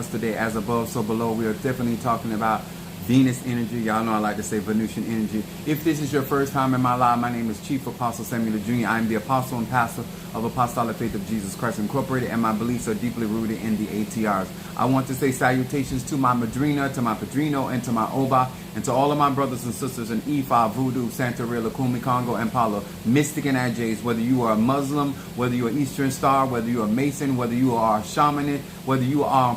us today. As above, so below. We are definitely talking about Venus energy. Y'all know I like to say Venusian energy. If this is your first time in my life, my name is Chief Apostle Samuel Jr. I am the apostle and pastor of Apostolic Faith of Jesus Christ Incorporated, and my beliefs are deeply rooted in the ATRs. I want to say salutations to my Madrina, to my Padrino, and to my Oba, and to all of my brothers and sisters in Ifa, Voodoo, Santeria, Lakumi, Congo, and Palo, Mystic and Ajays. Whether you are a Muslim, whether you are Eastern Star, whether you are Mason, whether you are a shaman, whether you are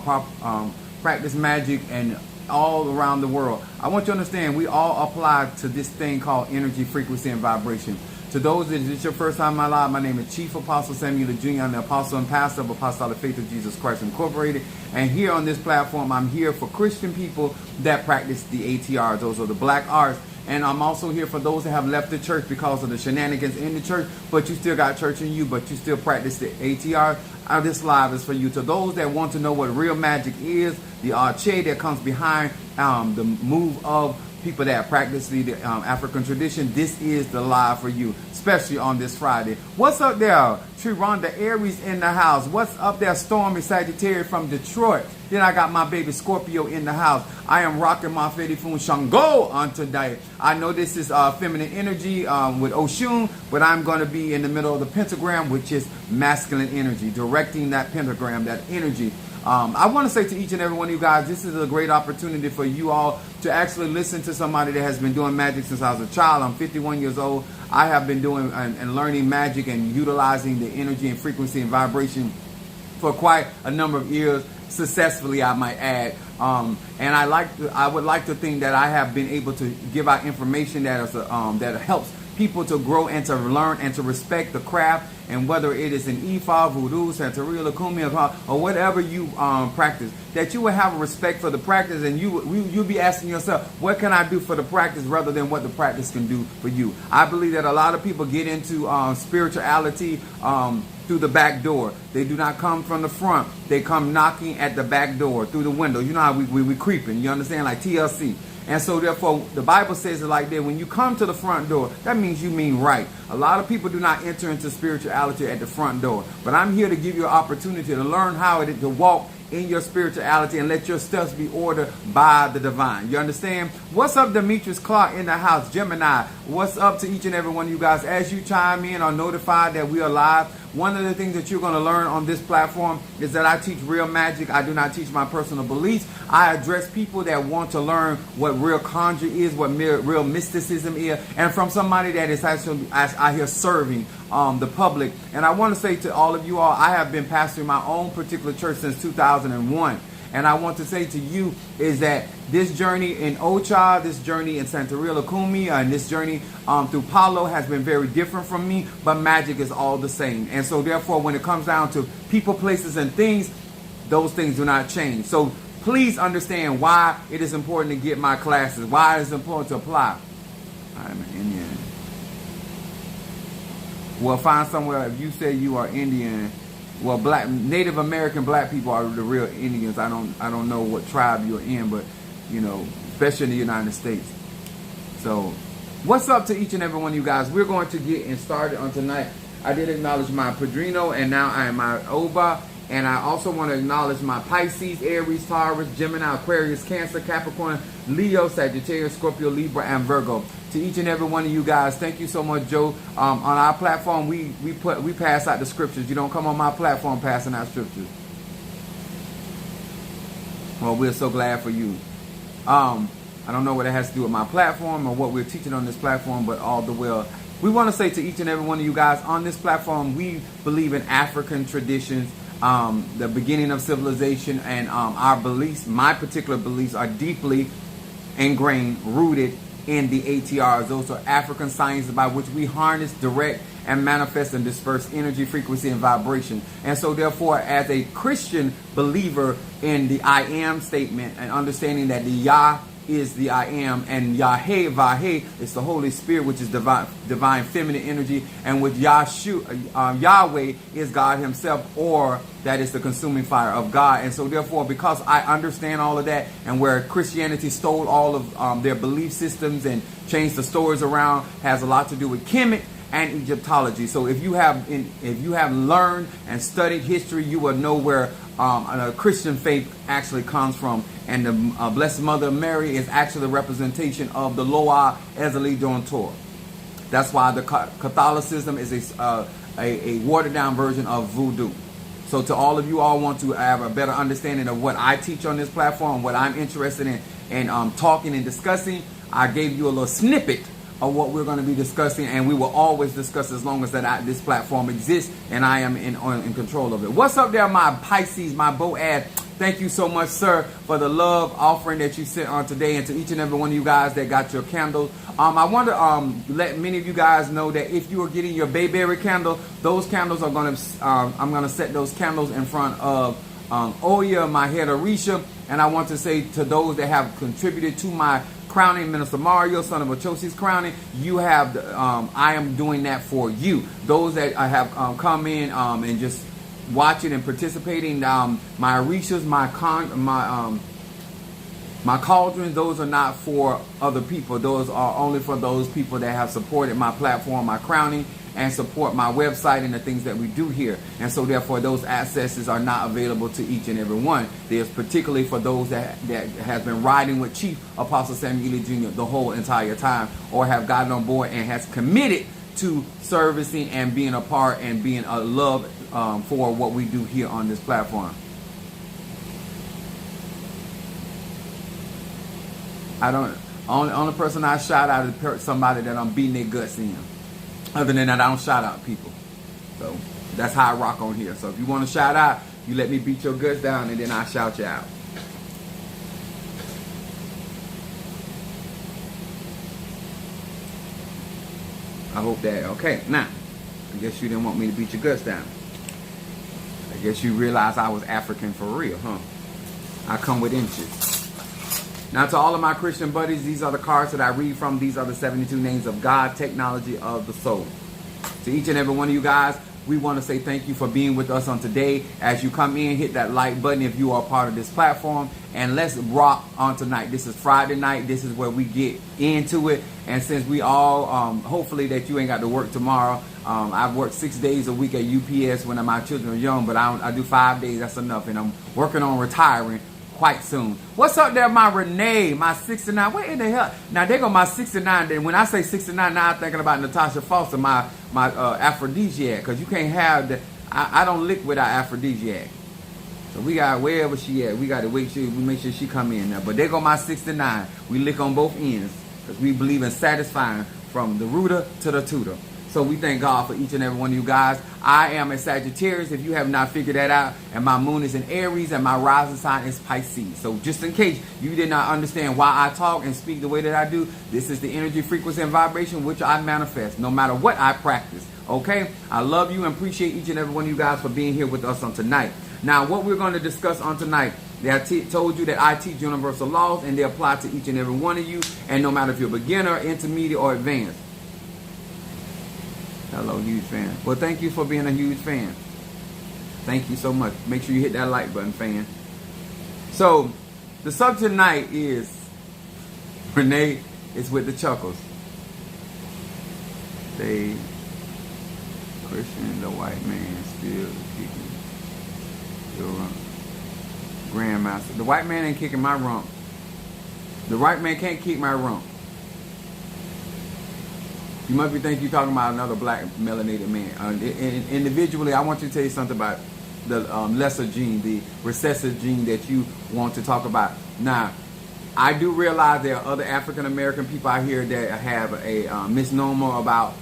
practice magic, and all around the world. I want you to understand we all apply to this thing called energy, frequency, and vibration. To those that it's your first time in my life, my name is Chief Apostle Samuel Jr. I'm the apostle and pastor of Apostolic Faith of Jesus Christ Incorporated. And here on this platform, I'm here for Christian people that practice the ATRs. Those are the black arts. And I'm also here for those that have left the church because of the shenanigans in the church, but you still got church in you, but you still practice the ATR. This live is for you. To those that want to know what real magic is, the arche that comes behind the move of people that practice the African tradition, this is the live for you, especially on this Friday. What's up there? Trironda Aries in the house. What's up there? Stormy Sagittarius from Detroit. Then I got my baby Scorpio in the house. I am rocking my Fedi Fun Shango on today. I know this is feminine energy with Oshun, but I'm going to be in the middle of the pentagram, which is masculine energy, directing that pentagram, that energy. I want to say to each and every one of you guys, this is a great opportunity for you all to actually listen to somebody that has been doing magic since I was a child. I'm 51 years old. I have been doing and learning magic and utilizing the energy and frequency and vibration for quite a number of years, successfully, I might add. And I would like to think that I have been able to give out information that is that helps people to grow and to learn and to respect the craft, and whether it is in Ifa, Voodoo, Santeria, Lakumi, or whatever you practice, that you will have a respect for the practice, and you'll be asking yourself, what can I do for the practice rather than what the practice can do for you. I believe that a lot of people get into spirituality through the back door. They do not come from the front. They come knocking at the back door through the window. You know how we creeping, you understand, like TLC. And so therefore, the Bible says it like that. When you come to the front door, that means you mean right. A lot of people do not enter into spirituality at the front door. But I'm here to give you an opportunity to learn how to walk in your spirituality and let your steps be ordered by the divine. You understand? What's up, Demetrius Clark in the house, Gemini? What's up to each and every one of you guys? As you chime in or notified that we are live, one of the things that you're going to learn on this platform is that I teach real magic. I do not teach my personal beliefs. I address people that want to learn what real conjure is, what real mysticism is, and from somebody that is actually out here serving the public. And I want to say to all of you all, I have been pastoring my own particular church since 2001. And I want to say to you is that this journey in Ocha, this journey in Santeria, Lakumi, and this journey through Palo has been very different from me, but magic is all the same. And so therefore, when it comes down to people, places, and things, those things do not change. So please understand why it is important to get my classes, why it is important to apply. I'm an Indian. Well, find somewhere, if you say you are Indian, well, Native American black people are the real Indians. I don't know what tribe you're in, but you know, especially in the United States. So, what's up to each and every one of you guys? We're going to get started on tonight. I did acknowledge my Padrino, and now I am my Oba, and I also want to acknowledge my Pisces, Aries, Taurus, Gemini, Aquarius, Cancer, Capricorn, Leo, Sagittarius, Scorpio, Libra, and Virgo. To each and every one of you guys, thank you so much, Joe. On our platform, we pass out the scriptures. You don't come on my platform passing out scriptures. Well, we're so glad for you. I don't know what it has to do with my platform or what we're teaching on this platform, but all the well. We want to say to each and every one of you guys on this platform, we believe in African traditions, the beginning of civilization, and our beliefs, my particular beliefs, are deeply ingrained, rooted in the ATRs. Those are African sciences by which we harness, direct, and manifest and disperse energy, frequency, and vibration. And so therefore, as a Christian believer in the I am statement and understanding that the Yah is the I am, and Yahweh, Vaheh, is the Holy Spirit, which is divine feminine energy, and with Yahweh is God himself, or that is the consuming fire of God. And so therefore, because I understand all of that, and where Christianity stole all of their belief systems and changed the stories around, has a lot to do with Kemet and Egyptology. So if you have learned and studied history, you will know where Christian faith actually comes from. And the Blessed Mother Mary is actually a representation of the Loa Ezeli Don Torah. That's why the Catholicism is a watered down version of voodoo. So to all of you all want to have a better understanding of what I teach on this platform, what I'm interested in talking and discussing, I gave you a little snippet of what we're going to be discussing, and we will always discuss as long as this platform exists and I am in control of it. What's up there, my Pisces, my Boad? Thank you so much, sir, for the love offering that you sent on today, and to each and every one of you guys that got your candles. I want to let many of you guys know that if you are getting your bayberry candle, those candles are going to, I'm going to set those candles in front of Oya, my head Arisha, and I want to say to those that have contributed to my crowning, Minister Mario, son of Ochosi's crowning, you have, I am doing that for you. Those that have come in and just watching and participating, my Arishas, my cauldrons, those are not for other people. Those are only for those people that have supported my platform, my crowning, and support my website and the things that we do here. And so therefore those accesses are not available to each and every one. There's particularly for those that has been riding with Chief Apostle Samuel Jr. the whole entire time, or have gotten on board and has committed to servicing and being a part and being a love for what we do here on this platform. Only person I shout out is somebody that I'm beating their guts in. Other than that, I don't shout out people. So that's how I rock on here. So if you want to shout out, you let me beat your guts down, and then I shout you out. I hope that, okay. Now, I guess you didn't want me to beat your guts down. I guess you realize I was African for real, huh? I come with inches. Now, to all of my Christian buddies, these are the cards that I read from. These are the 72 names of God, technology of the soul. To each and every one of you guys, we want to say thank you for being with us on today. As you come in, hit that like button if you are part of this platform. And let's rock on tonight. This is Friday night. This is where we get into it. And since we all, hopefully that you ain't got to work tomorrow. I've worked 6 days a week at UPS when my children are young, but I do 5 days. That's enough. And I'm working on retiring quite soon. What's up there, my Renee, my 69? What in the hell? Now, there go my 69. Then when I say 69, now I'm thinking about Natasha Foster, my aphrodisiac, because you can't have the, I don't lick without aphrodisiac. So we got, wherever she at, we got to we make sure she come in there. But there go my 69. We lick on both ends, because we believe in satisfying from the rooter to the tutor. So we thank God for each and every one of you guys. I am a Sagittarius, if you have not figured that out. And my moon is in Aries, and my rising sign is Pisces. So just in case you did not understand why I talk and speak the way that I do, this is the energy, frequency, and vibration which I manifest, no matter what I practice. Okay? I love you and appreciate each and every one of you guys for being here with us on tonight. Now, what we're going to discuss on tonight, I told you that I teach universal laws, and they apply to each and every one of you. And no matter if you're a beginner, intermediate, or advanced. Hello, huge fan. Well, thank you for being a huge fan. Thank you so much. Make sure you hit that like button, fan. So, the subject tonight is, Renee is with the chuckles. They, Christian, the white man, still kicking your rump. Grandmaster. The white man ain't kicking my rump. The white man can't kick my rump. You must be thinking you're talking about another black melanated man. Individually, I want you to tell you something about the lesser gene, the recessive gene that you want to talk about. Now, I do realize there are other African American people out here that have a misnomer about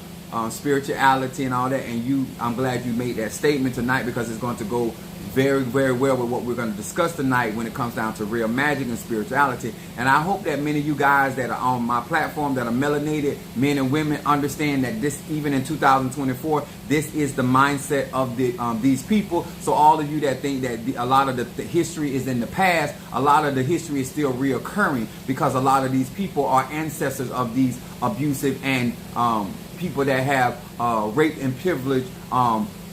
spirituality and all that. And I'm glad you made that statement tonight, because it's going to go very, very well with what we're going to discuss tonight when it comes down to real magic and spirituality. And I hope that many of you guys that are on my platform that are melanated men and women understand that this, even in 2024, this is the mindset of these people. So all of you that think that a lot of the history is in the past, a lot of the history is still reoccurring, because a lot of these people are ancestors of these abusive and people that have raped and privileged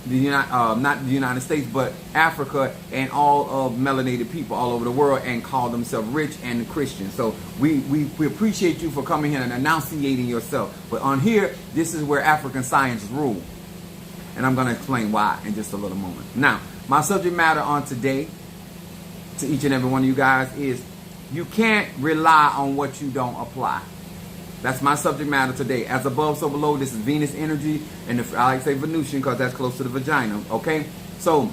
not the United States, but Africa and all of melanated people all over the world, and call themselves rich and Christian. So we appreciate you for coming here and enunciating yourself. But on here, this is where African science rule. And I'm going to explain why in just a little moment. Now, My subject matter on today, to each and every one of you guys, is you can't rely on what you don't apply. That's my subject matter today. As above, so below. This is Venus energy, and I like to say Venusian because that's close to the vagina. Okay, so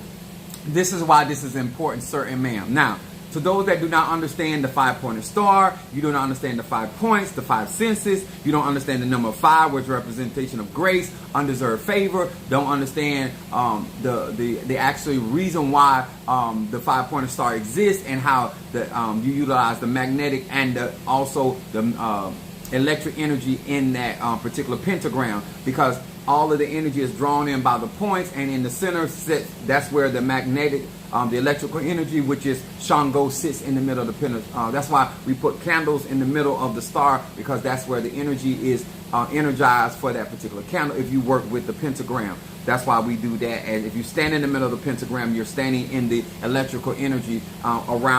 this is why this is important, sir and ma'am. Now, to those that do not understand the 5-pointed star, you do not understand the 5 points, the 5 senses, you don't understand the number 5, which is representation of grace, undeserved favor, don't understand the actual reason why the 5-pointed star exists, and how you utilize the magnetic and also the electric energy in that particular pentagram, because all of the energy is drawn in by the points, and in the center sits, that's where the magnetic, the electrical energy, which is Shango, sits in the middle of the pentagram. That's why we put candles in the middle of the star, because that's where the energy is energized for that particular candle. If you work with the pentagram, that's why we do that. And if you stand in the middle of the pentagram, you're standing in the electrical energy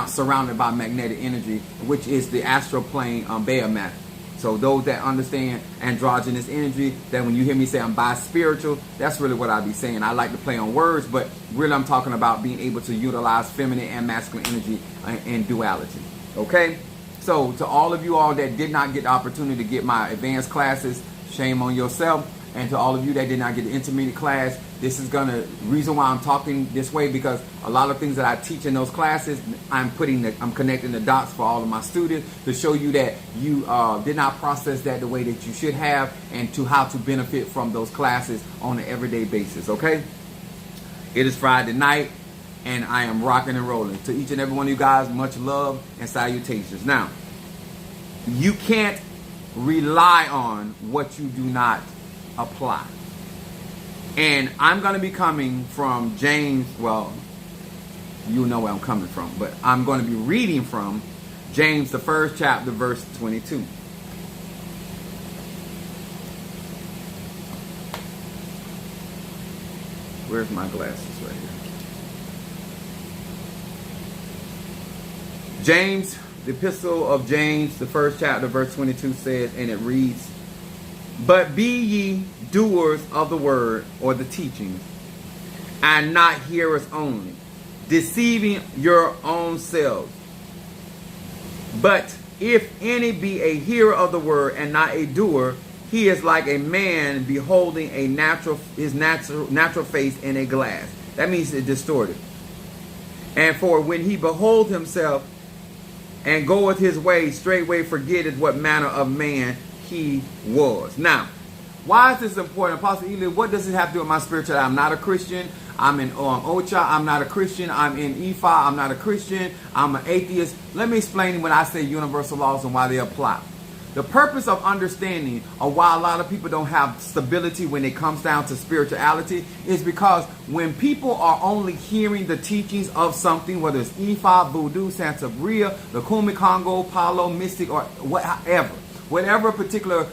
surrounded by magnetic energy, which is the astral plane Bahamut. So those that understand androgynous energy, that when you hear me say I'm bi-spiritual, that's really what I be saying. I like to play on words, but really I'm talking about being able to utilize feminine and masculine energy in duality. Okay? So to all of you all that did not get the opportunity to get my advanced classes, shame on yourself. And to all of you that did not get the intermediate class, this is reason why I'm talking this way, because a lot of things that I teach in those classes, I'm connecting the dots for all of my students to show you that you did not process that the way that you should have, and to how to benefit from those classes on an everyday basis. Okay? It is Friday night, and I am rocking and rolling. To each and every one of you guys, much love and salutations. Now, you can't rely on what you do not apply. And I'm going to be coming from James, well, you know where I'm coming from, but I'm going to be reading from James, the 1st chapter, verse 22. Where's my glasses? Right here. James, the epistle of James, the 1st chapter, verse 22 says, and it reads, but be ye doers of the word, or the teaching, and not hearers only, deceiving your own selves. But if any be a hearer of the word and not a doer, he is like a man beholding his natural face in a glass. That means it's distorted. And for when he behold himself and goeth his way, straightway forgetteth what manner of man he was. Now, why is this important? Apostle Eli, what does it have to do with my spirituality? I'm not a Christian. I'm in Ocha. I'm not a Christian. I'm in Ifa. I'm not a Christian. I'm an atheist. Let me explain when I say universal laws and why they apply. The purpose of understanding of why a lot of people don't have stability when it comes down to spirituality is because when people are only hearing the teachings of something, whether it's Ifa, Voodoo, Santeria, the Kumi Congo, Palo, Mystic, or whatever particular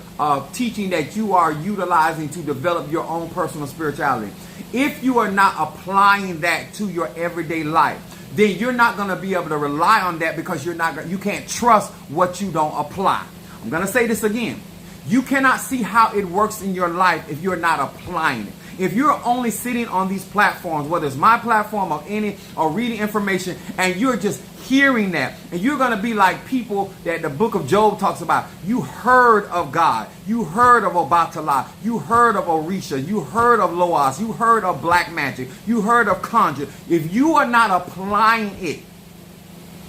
teaching that you are utilizing to develop your own personal spirituality, if you are not applying that to your everyday life, then you're not going to be able to rely on that, because you can't trust what you don't apply. I'm going to say this again. You cannot see how it works in your life if you're not applying it. If you're only sitting on these platforms, whether it's my platform or reading information, and you're just hearing that, and you're going to be like people that the book of Job talks about. You heard of God. You heard of Obatala. You heard of Orisha. You heard of Loas. You heard of black magic. You heard of conjure. If you are not applying it,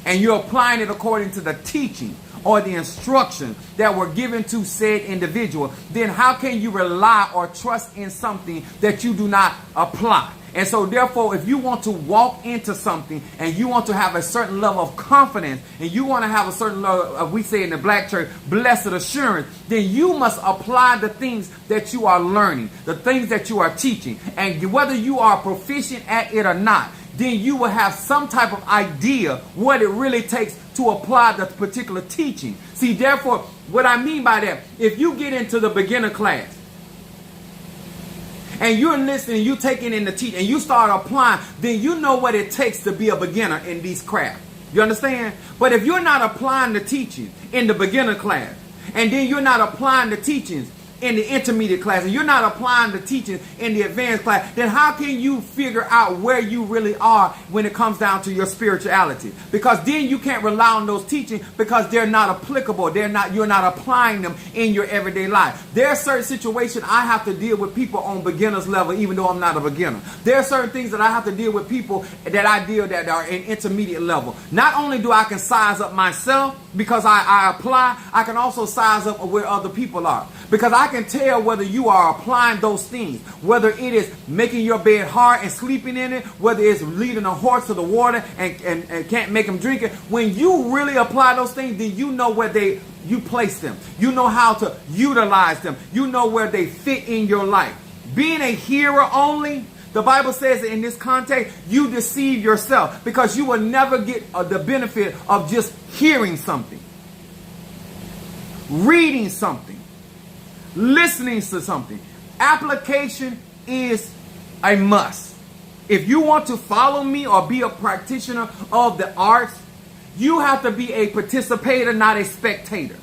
and you're applying it according to the teaching or the instructions that were given to said individual, then how can you rely or trust in something that you do not apply? And so therefore, if you want to walk into something and you want to have a certain level of confidence, and you want to have a certain level of, we say in the black church, blessed assurance, then you must apply the things that you are learning, the things that you are teaching. And whether you are proficient at it or not, then you will have some type of idea what it really takes to apply the particular teaching. See, therefore, what I mean by that, if you get into the beginner class and you're listening, you taking in the teaching, and you start applying, then you know what it takes to be a beginner in these crafts. You understand? But if you're not applying the teaching in the beginner class, and then you're not applying the teachings in the intermediate class and you're not applying the teaching in the advanced class, then how can you figure out where you really are when it comes down to your spirituality? Because then you can't rely on those teachings because they're not applicable. You're not applying them in your everyday life. There are certain situations I have to deal with people on beginner's level, even though I'm not a beginner. There are certain things that I have to deal with people that I deal that are in intermediate level. Not only do I can size up myself because I apply, I can also size up where other people are. Because I can tell whether you are applying those things, whether it is making your bed hard and sleeping in it, whether it's leading a horse to the water and can't make them drink it. When you really apply those things, then you know where you place them. You know how to utilize them. You know where they fit in your life. Being a hearer only, the Bible says in this context, you deceive yourself because you will never get the benefit of just hearing something, reading something, listening to something. Application is a must. If you want to follow me or be a practitioner of the arts, you have to be a participator, not a spectator.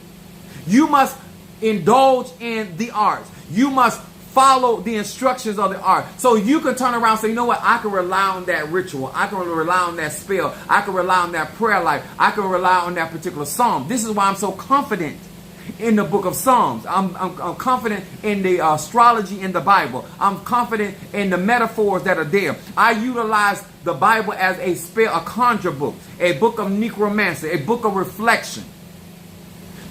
You must indulge in the arts. You must follow the instructions of the art. So you can turn around and say, you know what, I can rely on that ritual. I can rely on that spell. I can rely on that prayer life. I can rely on that particular psalm. This is why I'm so confident in the book of Psalms. I'm confident in the astrology in the Bible. I'm confident in the metaphors that are there. I utilize the Bible as a spell, a conjure book, a book of necromancy, a book of reflection.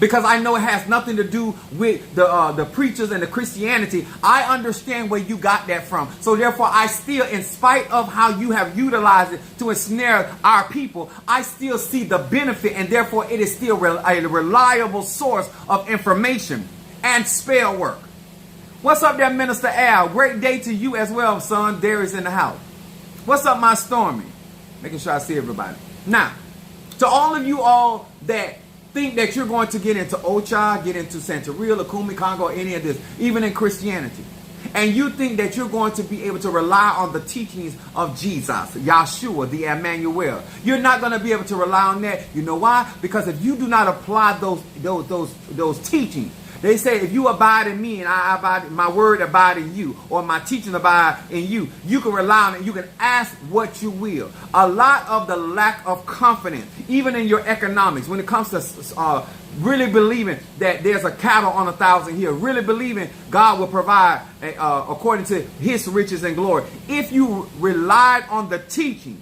Because I know it has nothing to do with the preachers and the Christianity. I understand where you got that from. So therefore, I still, in spite of how you have utilized it to ensnare our people, I still see the benefit, and therefore it is still a reliable source of information and spell work. What's up there, Minister Al? Great day to you as well, son. Darius in the house. What's up, my Stormy? Making sure I see everybody. Now, to all of you all that think that you're going to get into Ocha, get into Santeria, Lukumi, Congo, any of this, even in Christianity, and you think that you're going to be able to rely on the teachings of Jesus, Yahshua, the Emmanuel, you're not going to be able to rely on that. You know why? Because if you do not apply those teachings, they say, if you abide in me and I abide, my word abide in you, or my teaching abide in you, you can rely on it. You can ask what you will. A lot of the lack of confidence, even in your economics, when it comes to really believing that there's a cattle on 1,000 hills, really believing God will provide according to his riches and glory. If you relied on the teachings,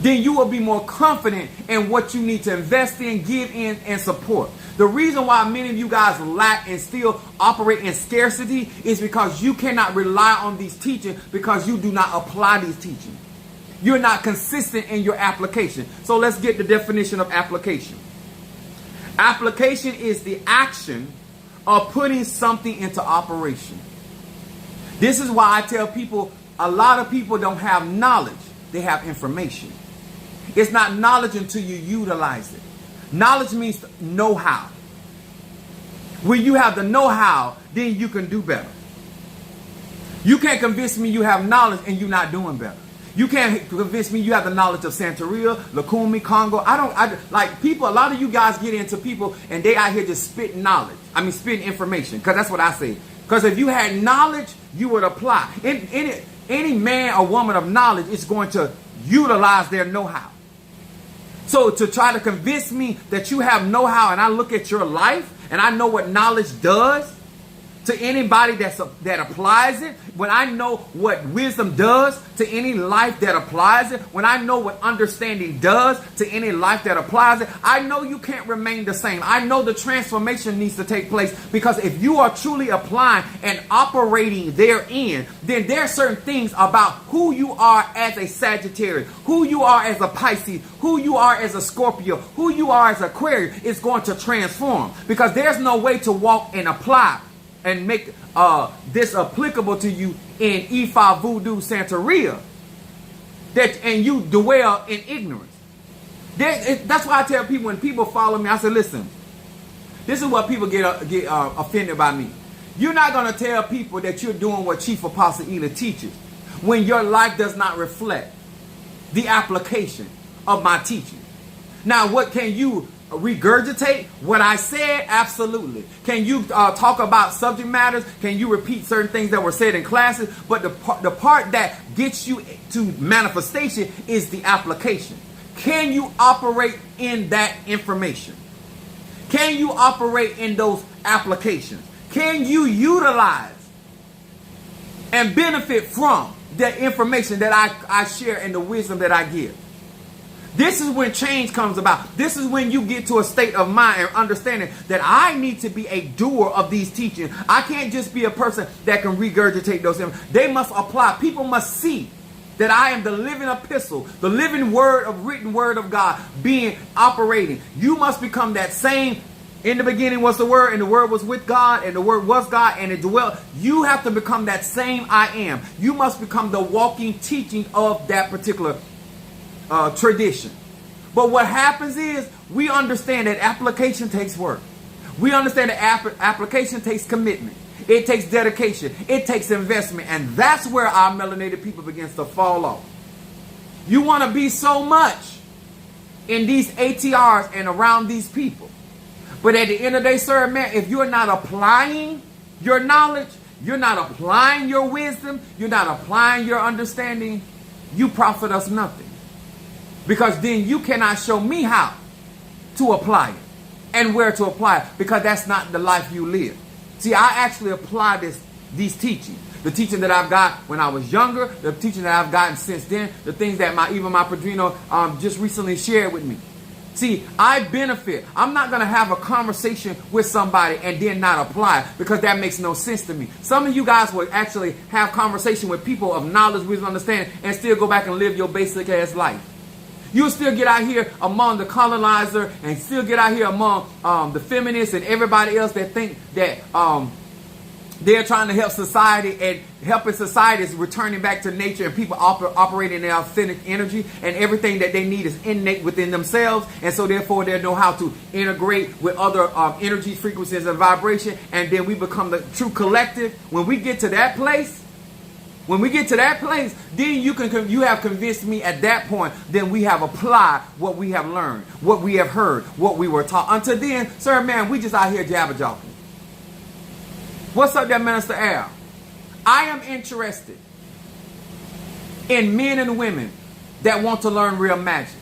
then you will be more confident in what you need to invest in, give in, and support. The reason why many of you guys lack and still operate in scarcity is because you cannot rely on these teachings because you do not apply these teachings. You're not consistent in your application. So let's get the definition of application. Application is the action of putting something into operation. This is why I tell people, a lot of people don't have knowledge. They have information. It's not knowledge until you utilize it. Knowledge means know-how. When you have the know-how, then you can do better. You can't convince me you have knowledge and you're not doing better. You can't convince me you have the knowledge of Santeria, Lukumi, Congo. Like people, a lot of you guys get into people and they out here just spitting knowledge. Spitting information, because that's what I say. Because if you had knowledge, you would apply. Any man or woman of knowledge is going to utilize their know-how. So to try to convince me that you have know-how and I look at your life and I know what knowledge does to anybody that applies it, when I know what wisdom does to any life that applies it, when I know what understanding does to any life that applies it, I know you can't remain the same. I know the transformation needs to take place, because if you are truly applying and operating therein, then there are certain things about who you are as a Sagittarius, who you are as a Pisces, who you are as a Scorpio, who you are as Aquarius is going to transform, because there's no way to walk and apply and make this applicable to you in Ifa, Voodoo, Santeria, and you dwell in ignorance. That's why I tell people, when people follow me, I say, listen, this is what people get offended by me. You're not going to tell people that you're doing what Chief Apostle Ela teaches when your life does not reflect the application of my teaching. Now, what can you regurgitate what I said? Absolutely. Can you talk about subject matters? Can you repeat certain things that were said in classes? But the part that gets you to manifestation is the application. Can you operate in that information? Can you operate in those applications? Can you utilize and benefit from the information that I share and the wisdom that I give? This is when change comes about. This is when you get to a state of mind and understanding that I need to be a doer of these teachings. I can't just be a person that can regurgitate those things. They must apply. People must see that I am the living epistle, the living word of written word of God being operating. You must become that same. In the beginning was the word, and the word was with God, and the word was God, and it dwelt. You have to become that same I am. You must become the walking teaching of that particular tradition. But what happens is we understand that application takes work. We understand that application takes commitment. It takes dedication. It takes investment. And that's where our melanated people begins to fall off. You want to be so much in these ATRs and around these people. But at the end of the day, sir, man, if you're not applying your knowledge, you're not applying your wisdom, you're not applying your understanding, you profit us nothing. Because then you cannot show me how to apply it and where to apply it, because that's not the life you live. See, I actually apply these teachings. The teaching that I've got when I was younger, the teaching that I've gotten since then, the things that even my padrino just recently shared with me. See, I benefit. I'm not going to have a conversation with somebody and then not apply it, because that makes no sense to me. Some of you guys will actually have conversation with people of knowledge, wisdom, understanding, and still go back and live your basic ass life. You'll still get out here among the colonizer and still get out here among the feminists and everybody else that think that they're trying to help society, and helping society is returning back to nature, and people operating in authentic energy, and everything that they need is innate within themselves, and so therefore they know how to integrate with other energy frequencies and vibration, and then we become the true collective. When we get to that place, then you have convinced me at that point. Then we have applied what we have learned, what we have heard, what we were taught. Until then, sir, man, we just out here jabber-jawing. What's up there, Minister Al? I am interested in men and women that want to learn real magic.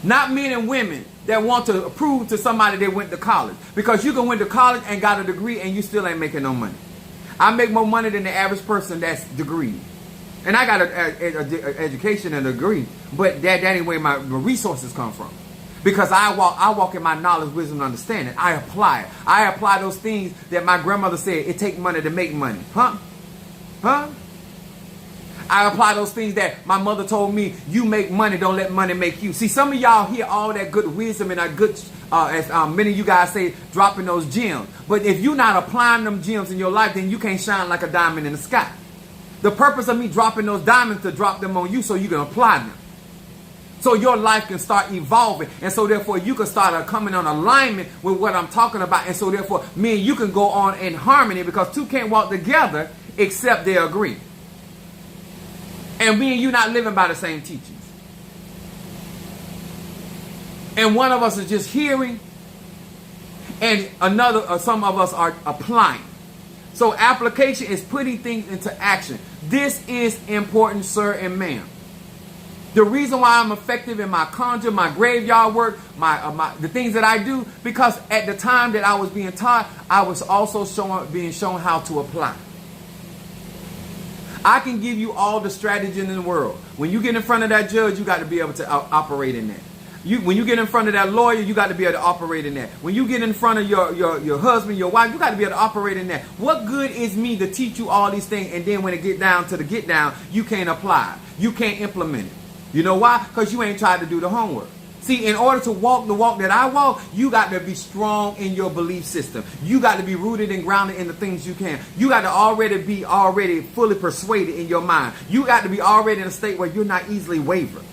Not men and women that want to prove to somebody they went to college. Because you can went to college and got a degree and you still ain't making no money. I make more money than the average person that's degreed. And I got an education and a degree, but that ain't where my resources come from. Because I walk in my knowledge, wisdom, and understanding. I apply it. I apply those things that my grandmother said, it takes money to make money. Huh? I apply those things that my mother told me, you make money, don't let money make you. See, some of y'all hear all that good wisdom and that good, as many of you guys say, dropping those gems. But if you're not applying them gems in your life, then you can't shine like a diamond in the sky. The purpose of me dropping those diamonds to drop them on you so you can apply them. So your life can start evolving. And so therefore you can start coming on alignment with what I'm talking about. And so therefore me and you can go on in harmony, because two can't walk together except they agree. And me and you not living by the same teachings. And one of us is just hearing, and some of us are applying. So application is putting things into action. This is important, sir and ma'am. The reason why I'm effective in my conjure, my graveyard work, the things that I do, because at the time that I was being taught, I was also being shown how to apply. I can give you all the strategy in the world. When you get in front of that judge, you got to be able to operate in that. When you get in front of that lawyer, you got to be able to operate in that. When you get in front of your husband, your wife, you got to be able to operate in that. What good is me to teach you all these things, and then when it get down to the get down, you can't apply. You can't implement it. You know why? Because you ain't tried to do the homework. See, in order to walk the walk that I walk, you got to be strong in your belief system. You got to be rooted and grounded in the things you can. You got to be fully persuaded in your mind. You got to be already in a state where you're not easily wavered.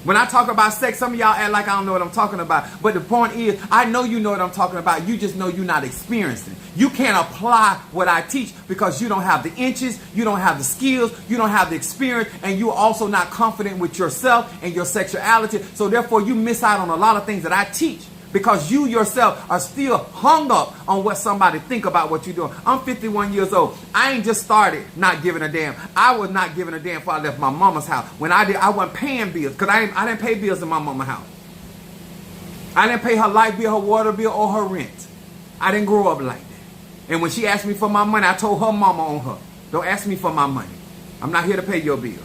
When I talk about sex, some of y'all act like I don't know what I'm talking about. But the point is, I know you know what I'm talking about. You just know you're not experiencing. You can't apply what I teach because you don't have the inches, you don't have the skills, you don't have the experience, and you're also not confident with yourself and your sexuality. So therefore, you miss out on a lot of things that I teach because you yourself are still hung up on what somebody think about what you're doing. I'm 51 years old. I ain't just started not giving a damn. I was not giving a damn before I left my mama's house. When I did, I wasn't paying bills because I didn't pay bills in my mama's house. I didn't pay her light bill, her water bill, or her rent. I didn't grow up like that. And when she asked me for my money, I told her mama on her, don't ask me for my money. I'm not here to pay your bills.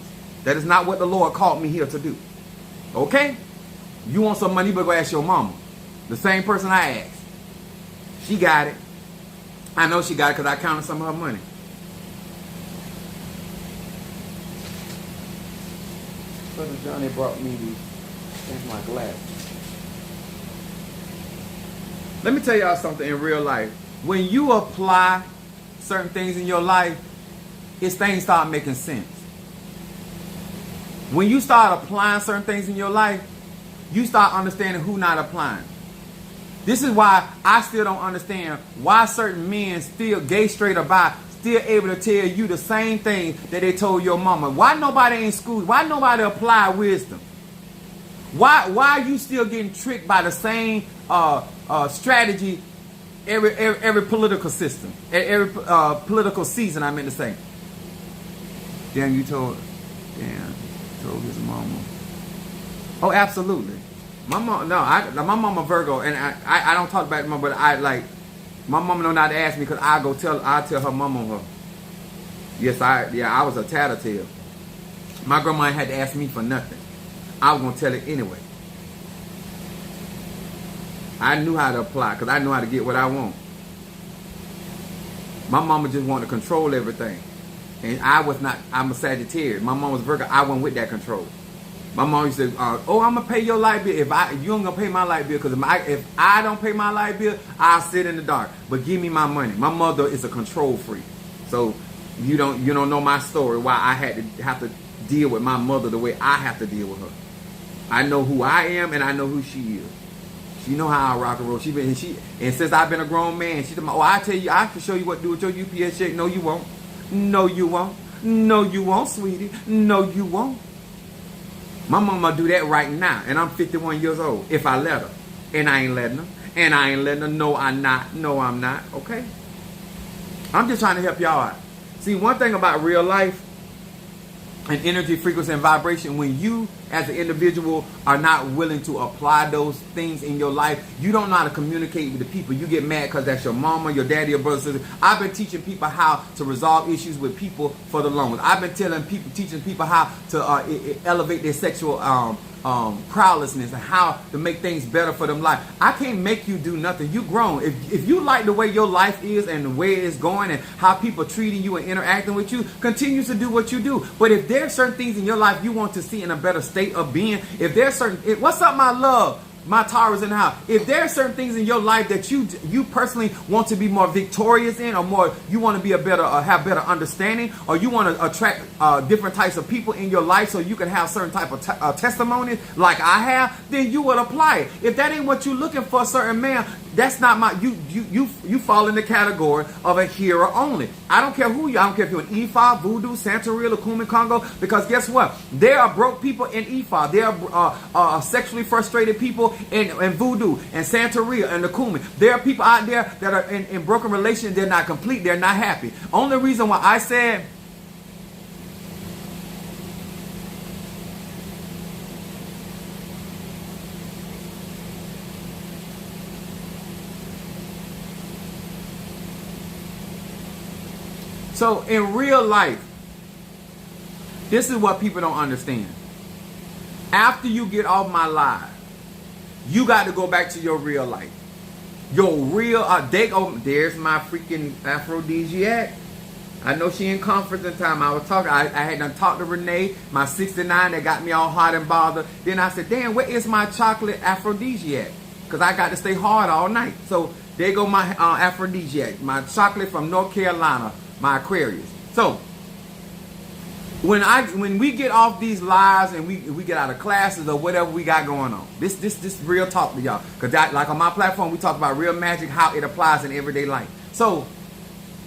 That is not what the Lord called me here to do. Okay? You want some money, but go ask your mama. The same person I asked. She got it. I know she got it because I counted some of her money. Brother Johnny brought me these. That's my glasses. Let me tell y'all something in real life. When you apply certain things in your life, things start making sense. When you start applying certain things in your life, you start understanding who not applying. This is why I still don't understand why certain men still gay, straight, or bi, still able to tell you the same thing that they told your mama. Why nobody in school? Why nobody apply wisdom? Why are you still getting tricked by the same strategy every political system, every political season, I meant to say. Damn, you told his mama. Oh, absolutely. My mom, my mama Virgo, and I don't talk about it, but my mama don't not ask me because I tell her mama her. Yes, I was a tattletale. My grandma had to ask me for nothing. I was gonna tell it anyway. I knew how to apply because I knew how to get what I want. My mama just wanted to control everything. And I'm a Sagittarius. My mom was Virgo. I went with that control. My mom used to say, I'm going to pay your light bill. You ain't going to pay my light bill because if I don't pay my light bill, I'll sit in the dark. But give me my money. My mother is a control freak. So you don't know my story, why I have to deal with my mother the way I have to deal with her. I know who I am and I know who she is. She know how I rock and roll. And since I've been a grown man, she told me, I tell you, I can show you what to do with your UPS check. No, you won't. No, you won't. No, you won't, sweetie. No, you won't. My mama do that right now, and I'm 51 years old. If I let her, and I ain't letting her, and I ain't letting her. No, I'm not. No, I'm not. Okay. I'm just trying to help y'all out. See, one thing about real life and energy, frequency, and vibration, when you as an individual are not willing to apply those things in your life, you don't know how to communicate with the people. You get mad because that's your mama, your daddy, your brother, sister. I've been teaching people how to resolve issues with people for the longest. I've been teaching people how to elevate their sexual prowessness and how to make things better for them life. I can't make you do nothing. You grown. If you like the way your life is and the way it's going and how people treating you and interacting with you, continue to do what you do. But if there are certain things in your life you want to see in a better state of being, if there's what's up, my love? My Tara's in the house. If there are certain things in your life that you personally want to be more victorious in, or more you want to be have better understanding, or you want to attract different types of people in your life so you can have certain type of testimonies like I have, then you would apply it. If that ain't what you're looking for, a certain man, that's not you fall in the category of a hero only. I don't care who you. I don't care if you're an Ifa, Voodoo, Santeria, Lukumi, Congo, because guess what? There are broke people in Ifa. There are sexually frustrated people in Voodoo and Santeria and Lukumi. There are people out there that are in broken relations. They're not complete. They're not happy. Only reason why I said so in real life, this is what people don't understand. After you get off my live, you got to go back to your real life. Your real, there's my freaking aphrodisiac. I know she in conference in time. I was talking, I had done talked to Renee, my 69 that got me all hot and bothered. Then I said, damn, where is my chocolate aphrodisiac? Because I got to stay hard all night. So there go my aphrodisiac, my chocolate from North Carolina, my Aquarius. So when we get off these lives and we get out of classes or whatever we got going on, this real talk to y'all, because like on my platform we talk about real magic, how it applies in everyday life. So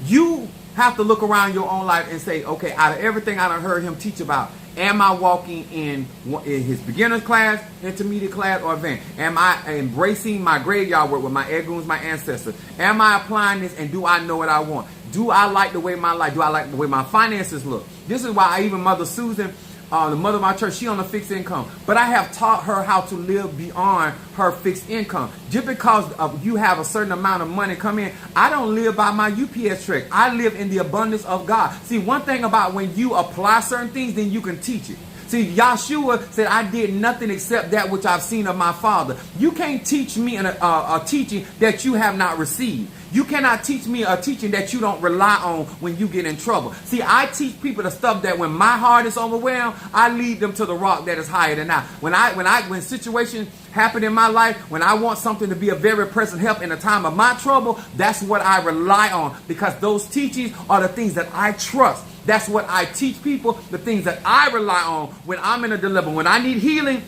you have to look around your own life and say, okay, out of everything I done heard him teach about, am I walking in his beginner's class, intermediate class, or advanced? Am I embracing my graveyard work with my eguns, my ancestors? Am I applying this, and do I know what I want? Do I like the way my life, do I like the way my finances look? This is why even Mother Susan, the mother of my church, she on a fixed income. But I have taught her how to live beyond her fixed income. Just because you have a certain amount of money come in, I don't live by my UPS check. I live in the abundance of God. See, one thing about when you apply certain things, then you can teach it. See, Yahshua said, I did nothing except that which I've seen of my Father. You can't teach me a teaching that you have not received. You cannot teach me a teaching that you don't rely on when you get in trouble. See, I teach people the stuff that when my heart is overwhelmed, I lead them to the rock that is higher than I. When situations happen in my life, when I want something to be a very present help in the time of my trouble, that's what I rely on, because those teachings are the things that I trust. That's what I teach people, the things that I rely on when I'm in a dilemma. When I need healing,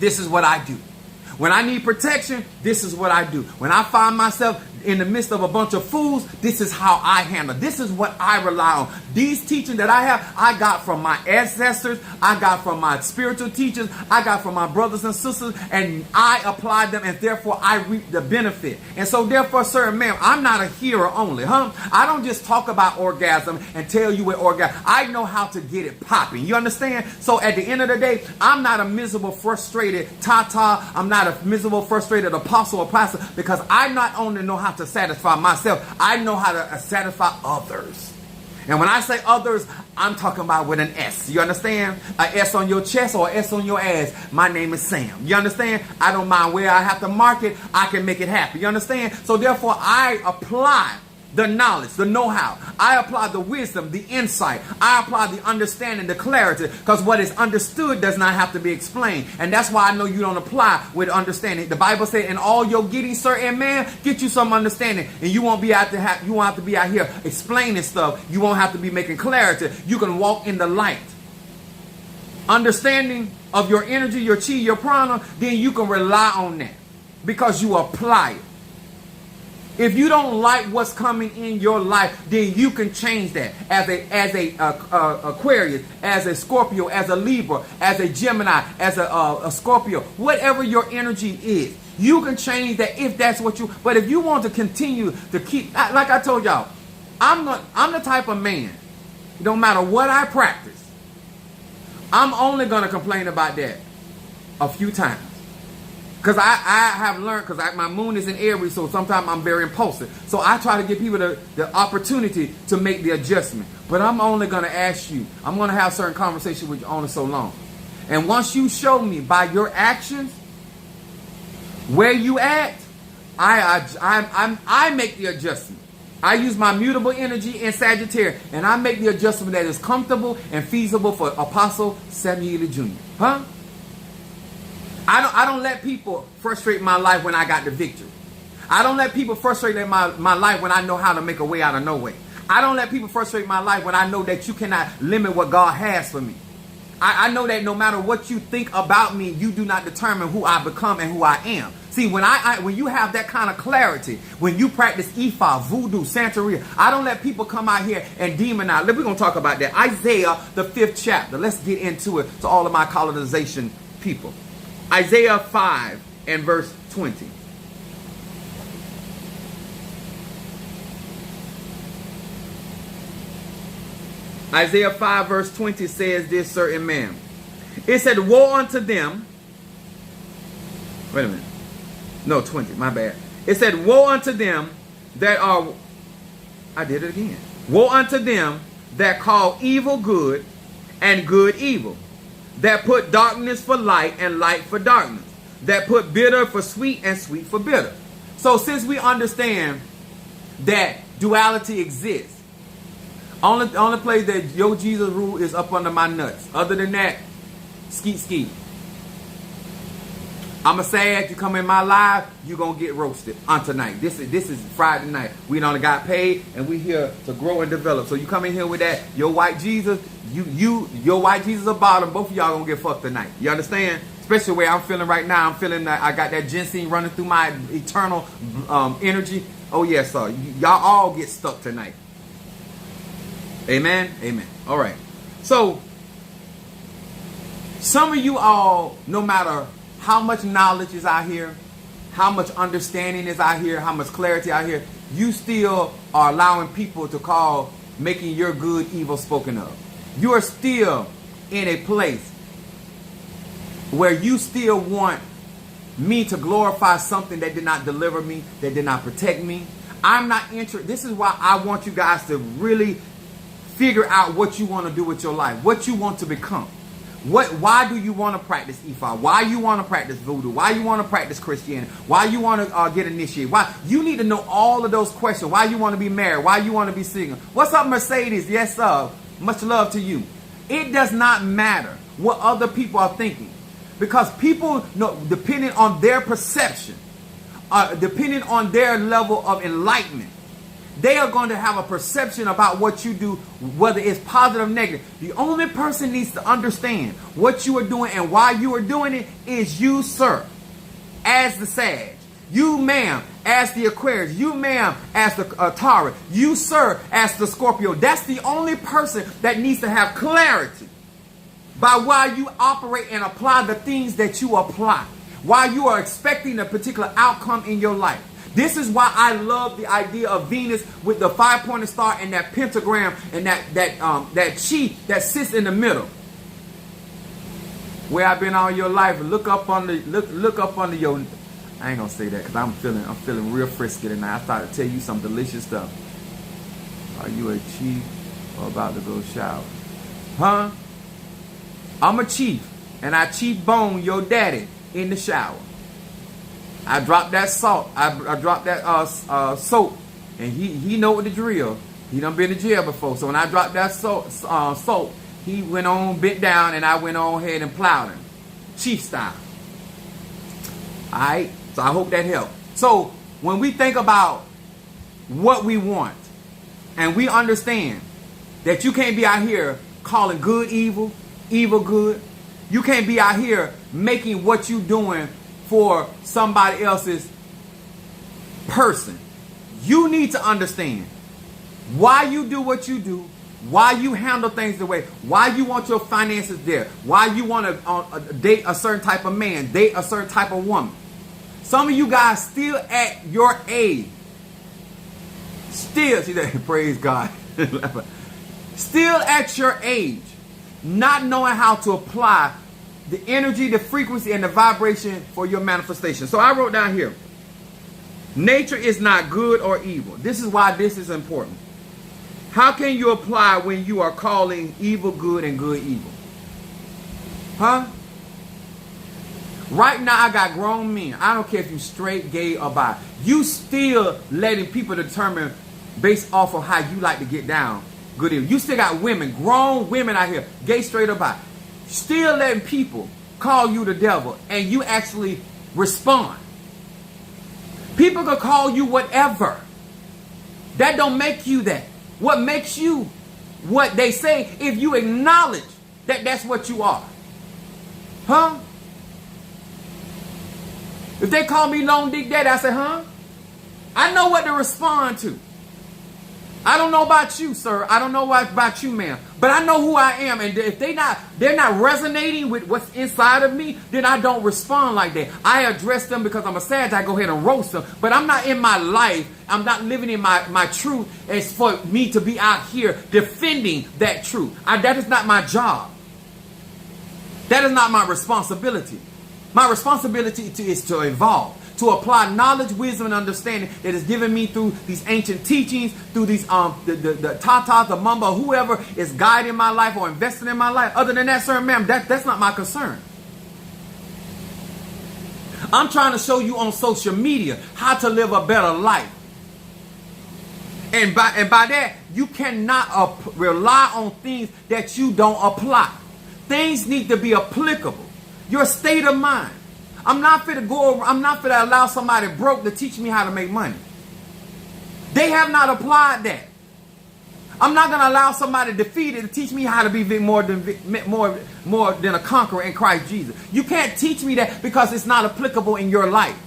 this is what I do. When I need protection, this is what I do. When I find myself in the midst of a bunch of fools, this is how I handle. This is what I rely on. These teachings that I have, I got from my ancestors. I got from my spiritual teachers. I got from my brothers and sisters, and I apply them, and therefore I reap the benefit. And so therefore, sir and ma'am, I'm not a hearer only, I don't just talk about orgasm and tell you what orgasm. I know how to get it popping. You understand? So at the end of the day, I'm not a miserable, frustrated tata. I'm not a miserable, frustrated apostle or pastor, because I not only know how to satisfy myself, I know how to satisfy others. And when I say others, I'm talking about with an S. You understand? A S on your chest or an S on your ass. My name is Sam. You understand? I don't mind where I have to mark it. I can make it happen. You understand? So therefore, I apply the knowledge, the know-how. I apply the wisdom, the insight. I apply the understanding, the clarity, because what is understood does not have to be explained. And that's why I know you don't apply with understanding. The Bible said, in all your getting, sir and man, get you some understanding, and you won't be out to you won't have to be out here explaining stuff. You won't have to be making clarity. You can walk in the light. Understanding of your energy, your chi, your prana, then you can rely on that because you apply it. If you don't like what's coming in your life, then you can change that. As a Aquarius, as a Scorpio, as a Libra, as a Gemini, as a Scorpio, whatever your energy is, you can change that if that's what you. But if you want to continue to keep, like I told y'all, I'm the type of man. No matter what I practice, I'm only gonna complain about that a few times. Because I have learned, because my moon is in Aries, so sometimes I'm very impulsive. So I try to give people the opportunity to make the adjustment. But I'm only going to ask you, I'm going to have certain conversations with you only so long. And once you show me by your actions where you act, I make the adjustment. I use my mutable energy in Sagittarius, and I make the adjustment that is comfortable and feasible for Apostle Samuel Jr. I don't let people frustrate my life when I got the victory. I don't let people frustrate my life when I know how to make a way out of no way. I don't let people frustrate my life when I know that you cannot limit what God has for me. I know that no matter what you think about me, you do not determine who I become and who I am. See, when you have that kind of clarity, when you practice Ifa, Voodoo, Santeria, I don't let people come out here and demonize. We're going to talk about that. Isaiah, the 5th chapter. Let's get into it to all of my colonization people. Isaiah 5 and verse 20. Isaiah 5 verse 20 says this, certain man. It said, woe unto them. Wait a minute. No, 20, my bad. It said, woe unto them that are, I did it again. Woe unto them that call evil good and good evil, that put darkness for light and light for darkness, that put bitter for sweet and sweet for bitter. So since we understand that duality exists, only place that Yo Jesus rule is up under my nuts. Other than that, skeet skeet. I'm a sad you come in my life, you gonna get roasted on tonight. This is Friday night. We done got paid and we here to grow and develop. So you come in here with that, your white Jesus, your white Jesus a bottom, both of y'all gonna get fucked tonight. You understand? Especially where I'm feeling right now. I'm feeling that I got that ginseng running through my eternal energy. Oh yes, sir. Y'all all get stuck tonight. Amen? Amen. All right. So, some of you all, no matter how much knowledge is out here, how much understanding is out here, how much clarity out here, you still are allowing people to call making your good evil spoken of. You are still in a place where you still want me to glorify something that did not deliver me, that did not protect me. I'm not interested. This is why I want you guys to really figure out what you want to do with your life, what you want to become. Why do you want to practice Ifa? Why you want to practice voodoo? Why you want to practice Christianity? Why you want to get initiated? Why you need to know all of those questions. Why you want to be married? Why you want to be single? What's up, Mercedes? Yes, sir. Much love to you. It does not matter what other people are thinking, because people know, depending on their perception, depending on their level of enlightenment, they are going to have a perception about what you do, whether it's positive or negative. The only person needs to understand what you are doing and why you are doing it is you, sir, as the Sag. You, ma'am, as the Aquarius. You, ma'am, as the Taurus. You, sir, as the Scorpio. That's the only person that needs to have clarity by why you operate and apply the things that you apply, why you are expecting a particular outcome in your life. This is why I love the idea of Venus with the 5-pointed star and that pentagram and that chi that sits in the middle. Where I've been all your life, look up under your. I ain't gonna say that because I'm feeling real frisky tonight. I started to tell you some delicious stuff. Are you a chief or about to go shower? Huh? I'm a chief, and I chief bone your daddy in the shower. I dropped that salt. I dropped that soap, and he know what the drill. He done been to jail before. So when I dropped that soap, he went on, bent down, and I went on ahead and plowed him, chief style. All right. So I hope that helped. So when we think about what we want, and we understand that you can't be out here calling good evil, evil good. You can't be out here making what you doing for somebody else's person. You need to understand why you do what you do, why you handle things the way, why you want your finances there, why you want to date a certain type of man, date a certain type of woman. Some of you guys still at your age, still, see that, praise God, still at your age, not knowing how to apply the energy, the frequency, and the vibration for your manifestation. So I wrote down here, nature is not good or evil. This is why this is important. How can you apply when you are calling evil good and good evil? Huh? Right now I got grown men. I don't care if you straight, gay, or bi. You still letting people determine based off of how you like to get down good evil. You still got women, grown women out here, gay, straight, or bi, still letting people call you the devil and you actually respond. People can call you whatever. That don't make you that. What makes you what they say if you acknowledge that that's what you are? Huh? If they call me Long Dick Daddy, I say, huh? I know what to respond to. I don't know about you, sir. I don't know about you, ma'am. But I know who I am. And if they're not resonating with what's inside of me, then I don't respond like that. I address them because I'm a Sag. I go ahead and roast them. But I'm not in my life. I'm not living in my truth. It's for me to be out here defending that truth. That is not my job. That is not my responsibility. My responsibility is to evolve, to apply knowledge, wisdom, and understanding that is given me through these ancient teachings, through these the Tata, the Mamba, whoever is guiding my life or investing in my life. Other than that, sir, ma'am, that's not my concern. I'm trying to show you on social media how to live a better life. And by that, you cannot rely on things that you don't apply. Things need to be applicable. Your state of mind. I'm not fit to allow somebody broke to teach me how to make money. They have not applied that. I'm not going to allow somebody defeated to teach me how to be more than a conqueror in Christ Jesus. You can't teach me that because it's not applicable in your life.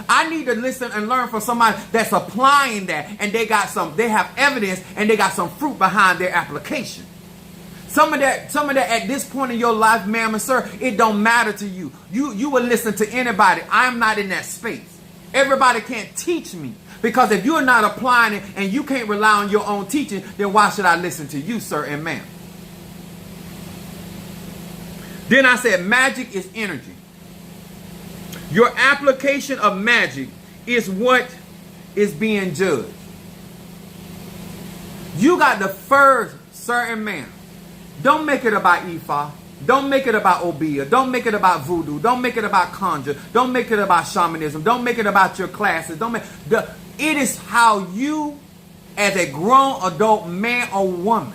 I need to listen and learn from somebody that's applying that, and they have evidence, and they got some fruit behind their application. Some of that at this point in your life, ma'am and sir, it don't matter to you. You will listen to anybody. I'm not in that space. Everybody can't teach me. Because if you're not applying it and you can't rely on your own teaching, then why should I listen to you, sir and ma'am? Then I said magic is energy. Your application of magic is what is being judged. You got the first, sir and ma'am. Don't make it about Ifa. Don't make it about Obeah. Don't make it about voodoo. Don't make it about conjure. Don't make it about shamanism. Don't make it about your classes. It is how you, as a grown adult man or woman.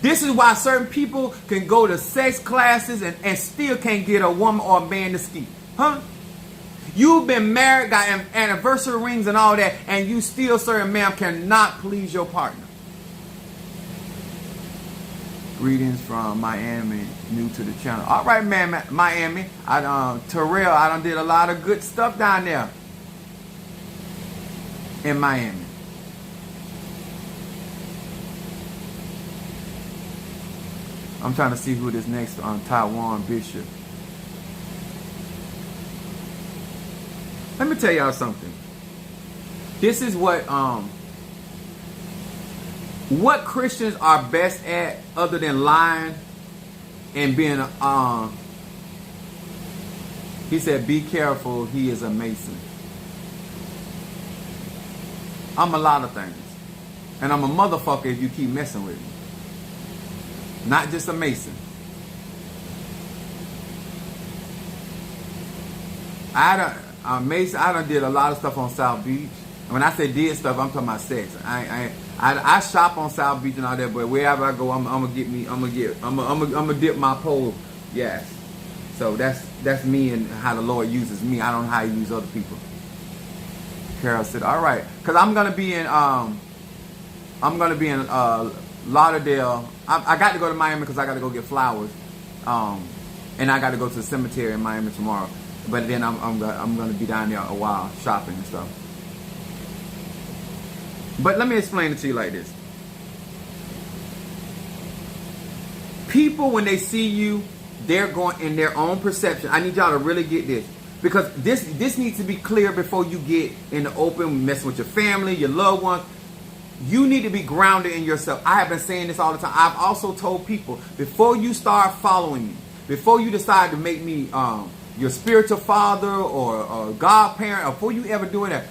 This is why certain people can go to sex classes and still can't get a woman or a man to ski. Huh? You've been married, got anniversary rings and all that, and you still, sir and ma'am, cannot please your partner. Greetings from Miami, new to the channel. All right, man, Miami. Terrell, I done did a lot of good stuff down there in Miami. I'm trying to see who this next on Taiwan Bishop. Let me tell y'all something. This is what Christians are best at, other than lying and being he said, be careful, he is a Mason. I'm a lot of things. And I'm a motherfucker if you keep messing with me. Not just a Mason. Mason, I done did a lot of stuff on South Beach. And when I say did stuff, I'm talking about sex. I shop on South Beach and all that, but wherever I go, I'm gonna dip my pole. Yes. So that's me and how the Lord uses me. I don't know how He uses other people. Carol said, "All right," because I'm gonna be in Lauderdale. I got to go to Miami because I got to go get flowers, and I got to go to the cemetery in Miami tomorrow. But then I'm gonna be down there a while shopping and stuff. But let me explain it to you like this. People, when they see you, they're going in their own perception. I need y'all to really get this. Because this needs to be clear before you get in the open, messing with your family, your loved ones. You need to be grounded in yourself. I have been saying this all the time. I've also told people, before you start following me, before you decide to make me your spiritual father or godparent, or before you ever doing that,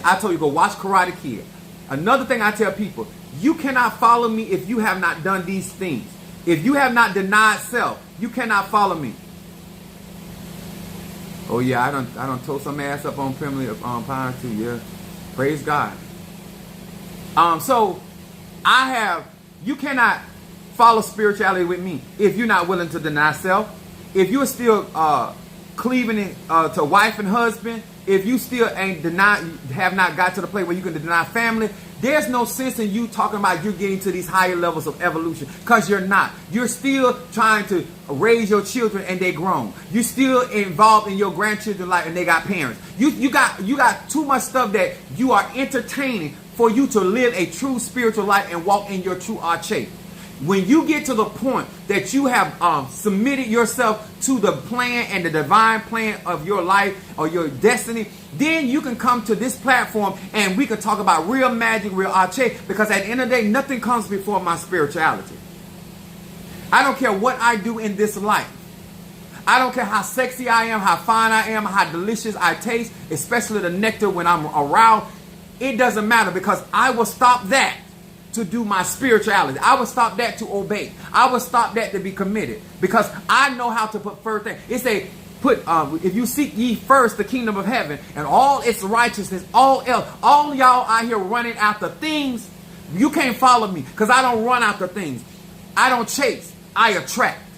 I told you, go watch Karate Kid. Another thing I tell people, you cannot follow me if you have not done these things. If you have not denied self, you cannot follow me. Oh yeah, I done told some ass up on family Pine too, yeah. Praise God. So you cannot follow spirituality with me if you're not willing to deny self. If you're still cleaving to wife and husband, if you still have not got to the place where you can deny family, there's no sense in you talking about you're getting to these higher levels of evolution, because you're not. You're still trying to raise your children and they grown. You're still involved in your grandchildren's life and they got parents. You got too much stuff that you are entertaining for you to live a true spiritual life and walk in your true arche. When you get to the point that you have submitted yourself to the plan and the divine plan of your life or your destiny, then you can come to this platform and we can talk about real magic, real arche, because at the end of the day, nothing comes before my spirituality. I don't care what I do in this life. I don't care how sexy I am, how fine I am, how delicious I taste, especially the nectar when I'm around. It doesn't matter, because I will stop that to do my spirituality. I will stop that to obey. I will stop that to be committed, because I know how to put first thing. It say, if you seek ye first the kingdom of heaven and all its righteousness, all else, all y'all out here running after things, you can't follow me, because I don't run after things. I don't chase. I attract.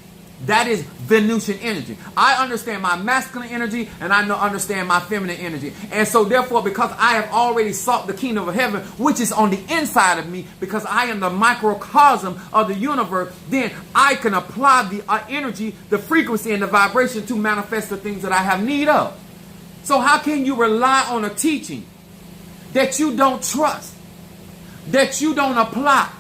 That is Venusian energy. I understand my masculine energy and I understand my feminine energy. And so therefore, because I have already sought the kingdom of heaven, which is on the inside of me, because I am the microcosm of the universe, then I can apply the energy, the frequency, and the vibration to manifest the things that I have need of. So how can you rely on a teaching that you don't trust, that you don't apply?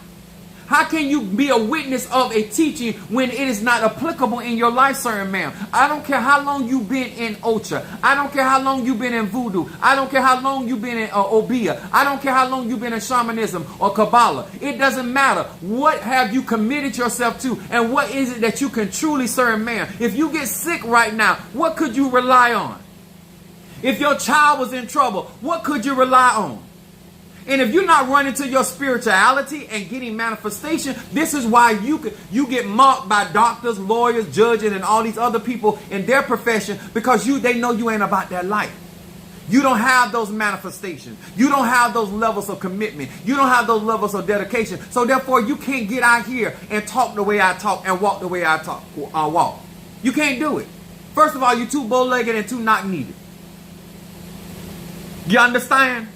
How can you be a witness of a teaching when it is not applicable in your life, sir and ma'am? I don't care how long you've been in Ocha. I don't care how long you've been in Voodoo. I don't care how long you've been in Obia. I don't care how long you've been in Shamanism or Kabbalah. It doesn't matter. What have you committed yourself to? And what is it that you can truly, sir and ma'am? If you get sick right now, what could you rely on? If your child was in trouble, what could you rely on? And if you're not running to your spirituality and getting manifestation, this is why you get mocked by doctors, lawyers, judges, and all these other people in their profession, because they know you ain't about that life. You don't have those manifestations. You don't have those levels of commitment. You don't have those levels of dedication. So therefore, you can't get out here and talk the way I talk and walk the way I walk. You can't do it. First of all, you're too bow-legged and too knock-kneed. You understand?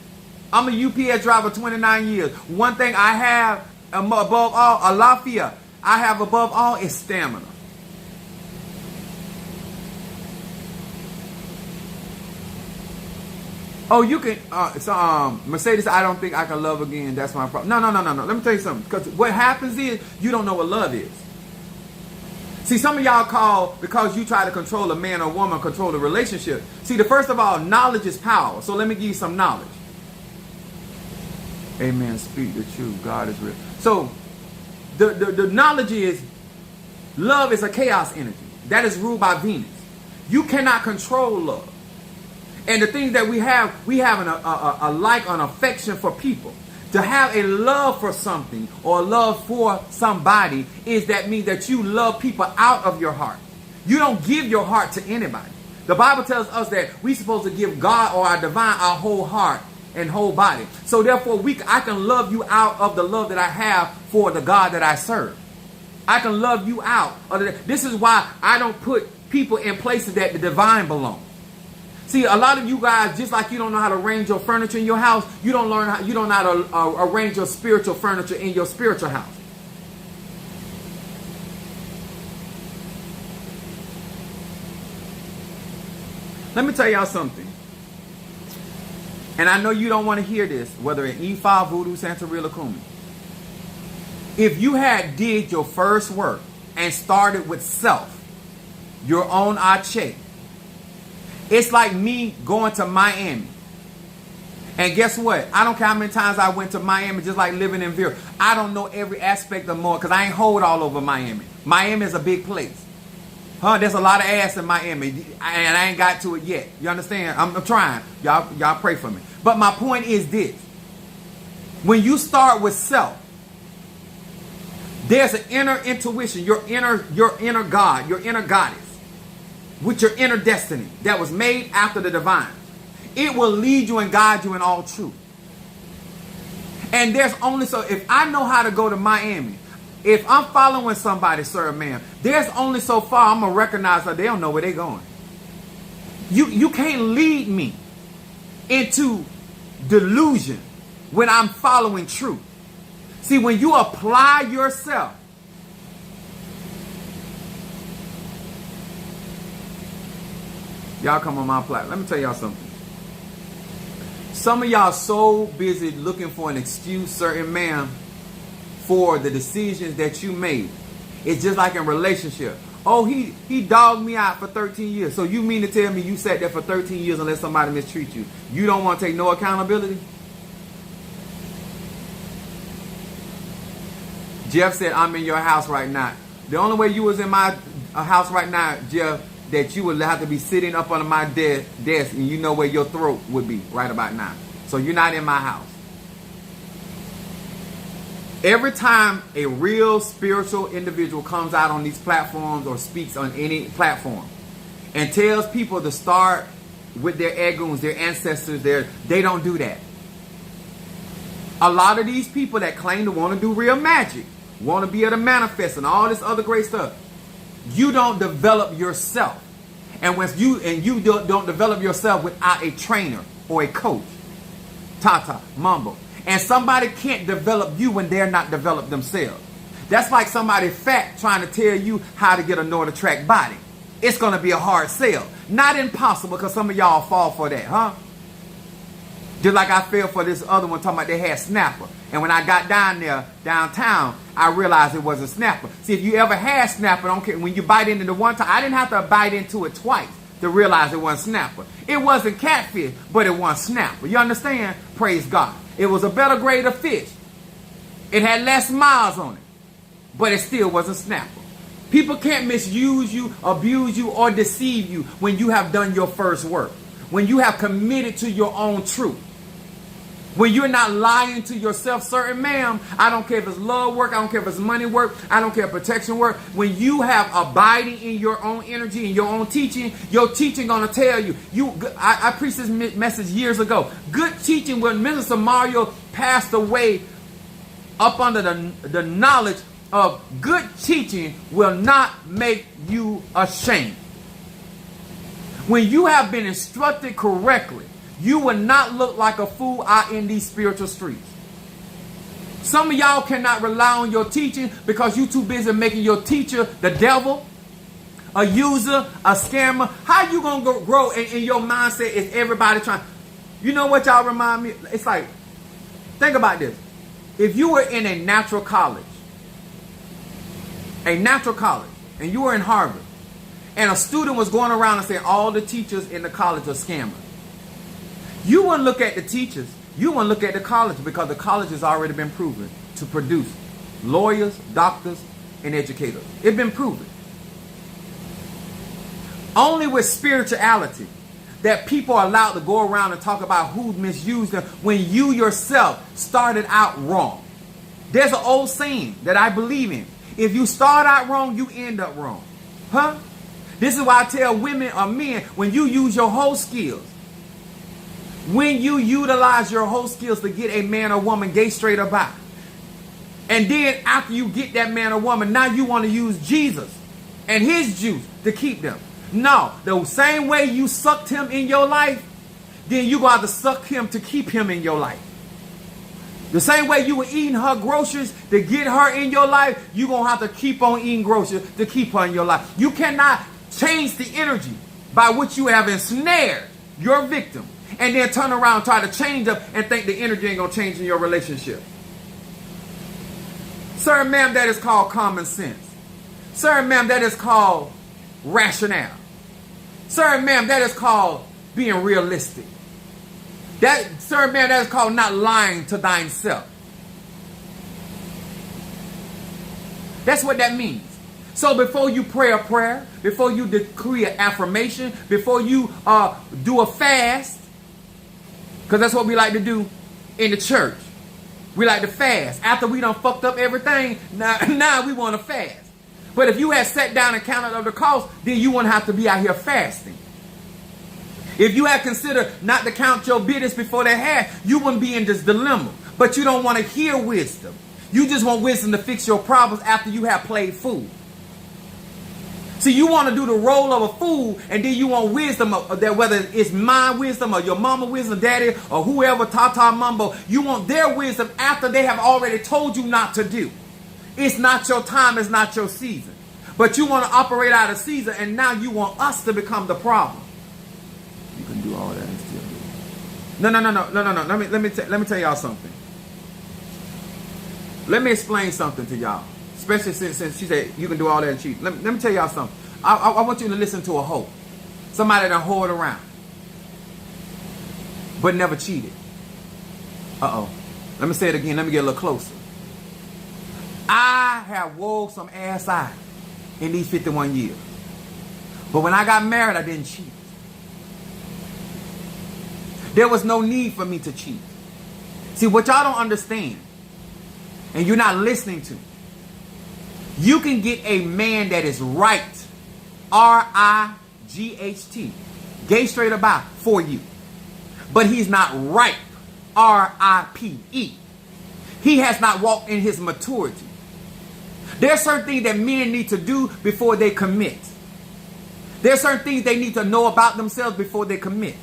I'm a UPS driver 29 years. One thing I have above all, alafia, I have above all is stamina. Oh, you can, Mercedes, I don't think I can love again. That's my problem. No. Let me tell you something. Because what happens is, you don't know what love is. See, some of y'all call, because you try to control a man or woman, control the relationship. See, first of all, knowledge is power. So let me give you some knowledge. Amen. Speak the truth. God is real. So the knowledge is, love is a chaos energy that is ruled by Venus. You cannot control love. And the things that we have a like, an affection for people. To have a love for something or love for somebody that means that you love people out of your heart. You don't give your heart to anybody. The Bible tells us that we're supposed to give God or our divine our whole heart and whole body. So therefore, I can love you out of the love that I have for the God that I serve. I can love you out. This is why I don't put people in places that the divine belongs. See, a lot of you guys, just like you don't know how to arrange your furniture in your house, you don't know how to arrange your spiritual furniture in your spiritual house. Let me tell y'all something. And I know you don't want to hear this, whether in Ifa, Voodoo, Santeria, Kumi. If you had did your first work and started with self, your own ache, it's like me going to Miami. And guess what? I don't care how many times I went to Miami, just like living in Vera. I don't know every aspect of more because I ain't hold all over Miami. Miami is a big place. There's a lot of ass in Miami, and I ain't got to it yet. You understand? I'm trying. Y'all pray for me. But my point is this. When you start with self, there's an inner intuition, your inner God, your inner goddess, with your inner destiny that was made after the divine. It will lead you and guide you in all truth. And there's only if I know how to go to Miami, if I'm following somebody, sir, man, there's only so far I'm going to recognize that they don't know where they're going. You can't lead me into delusion when I'm following truth. See, when you apply yourself, y'all come on my platform. Let me tell y'all something. Some of y'all so busy looking for an excuse, certain ma'am, for the decisions that you made. It's just like in relationship. Oh, he dogged me out for 13 years. So you mean to tell me you sat there for 13 years and let somebody mistreat you? You don't want to take no accountability? Jeff said, I'm in your house right now. The only way you was in my house right now, Jeff, that you would have to be sitting up under my desk and you know where your throat would be right about now. So you're not in my house. Every time a real spiritual individual comes out on these platforms or speaks on any platform and tells people to start with their eguns, their ancestors, they don't do that. A lot of these people that claim to want to do real magic, want to be able to manifest and all this other great stuff, you don't develop yourself. And when you don't develop yourself without a trainer or a coach, Tata, Mambo. And somebody can't develop you when they're not developed themselves. That's like somebody fat trying to tell you how to get a North Track body. it's going to be a hard sell. Not impossible, because some of y'all fall for that, huh? Just like I fell for this other one talking about they had snapper. And when I got downtown, I realized it was a snapper. See, if you ever had snapper, don't care, when you bite into the one time, I didn't have to bite into it twice to realize it wasn't snapper. It wasn't catfish, but it wasn't snapper. You understand? Praise God. It was a better grade of fish. It had less miles on it, but it still wasn't snapper. People can't misuse you, abuse you, or deceive you when you have done your first work. When you have committed to your own truth. When you're not lying to yourself, certain ma'am, I don't care if it's love work, I don't care if it's money work, I don't care if protection work. When you have abiding in your own energy and your own teaching, your teaching gonna tell you. I preached this message years ago. Good teaching, when Mr. Mario passed away up under the knowledge of good teaching, will not make you ashamed. When you have been instructed correctly, you will not look like a fool out in these spiritual streets. Some of y'all cannot rely on your teaching because you're too busy making your teacher the devil, a user, a scammer. How you going to grow in your mindset if everybody trying? You know what y'all remind me? It's like, think about this. If you were in a natural college, and you were in Harvard, and a student was going around and saying all the teachers in the college are scammers, you wouldn't look at the teachers. You wouldn't look at the college, because the college has already been proven to produce lawyers, doctors, and educators. It's been proven. Only with spirituality that people are allowed to go around and talk about who misused them when you yourself started out wrong. There's an old saying that I believe in. If you start out wrong, you end up wrong. Huh? This is why I tell women or men, when you use your whole skills, when you utilize your whole skills to get a man or woman gay, straight, or bi, and then after you get that man or woman, now you want to use Jesus and his juice to keep them. No, the same way you sucked him in your life, then you got to suck him to keep him in your life. The same way you were eating her groceries to get her in your life, you're going to have to keep on eating groceries to keep her in your life. You cannot change the energy by which you have ensnared your victim and then turn around and try to change them and think the energy ain't going to change in your relationship. Sir and ma'am, that is called common sense. Sir and ma'am, that is called rationale. Sir and ma'am, that is called being realistic. Sir and ma'am, that is called not lying to thyself. That's what that means. So before you pray a prayer, before you decree an affirmation, before you do a fast, because that's what we like to do in the church. We like to fast. After we done fucked up everything, now we want to fast. But if you had sat down and counted up the cost, then you wouldn't have to be out here fasting. If you had considered not to count your business before they had, you wouldn't be in this dilemma. But you don't want to hear wisdom. You just want wisdom to fix your problems after you have played fool. See, you want to do the role of a fool, and then you want wisdom, that whether it's my wisdom or your mama wisdom, daddy, or whoever, Tata Mumbo, you want their wisdom after they have already told you not to do. It's not your time, it's not your season. But you want to operate out of season, and now you want us to become the problem. You can do all that and still do it. No. Let me tell y'all something. Let me explain something to y'all. Especially since she said you can do all that and cheat. Let me tell y'all something. I want you to listen to a hoe. Somebody that whored around. But never cheated. Uh-oh. Let me say it again. Let me get a little closer. I have wore some ass out in these 51 years. But when I got married, I didn't cheat. There was no need for me to cheat. See, what y'all don't understand, and you're not listening to, you can get a man that is right, R-I-G-H-T, gay, straight, or bi, for you. But he's not ripe, R-I-P-E. He has not walked in his maturity. There are certain things that men need to do before they commit. There are certain things they need to know about themselves before they commit.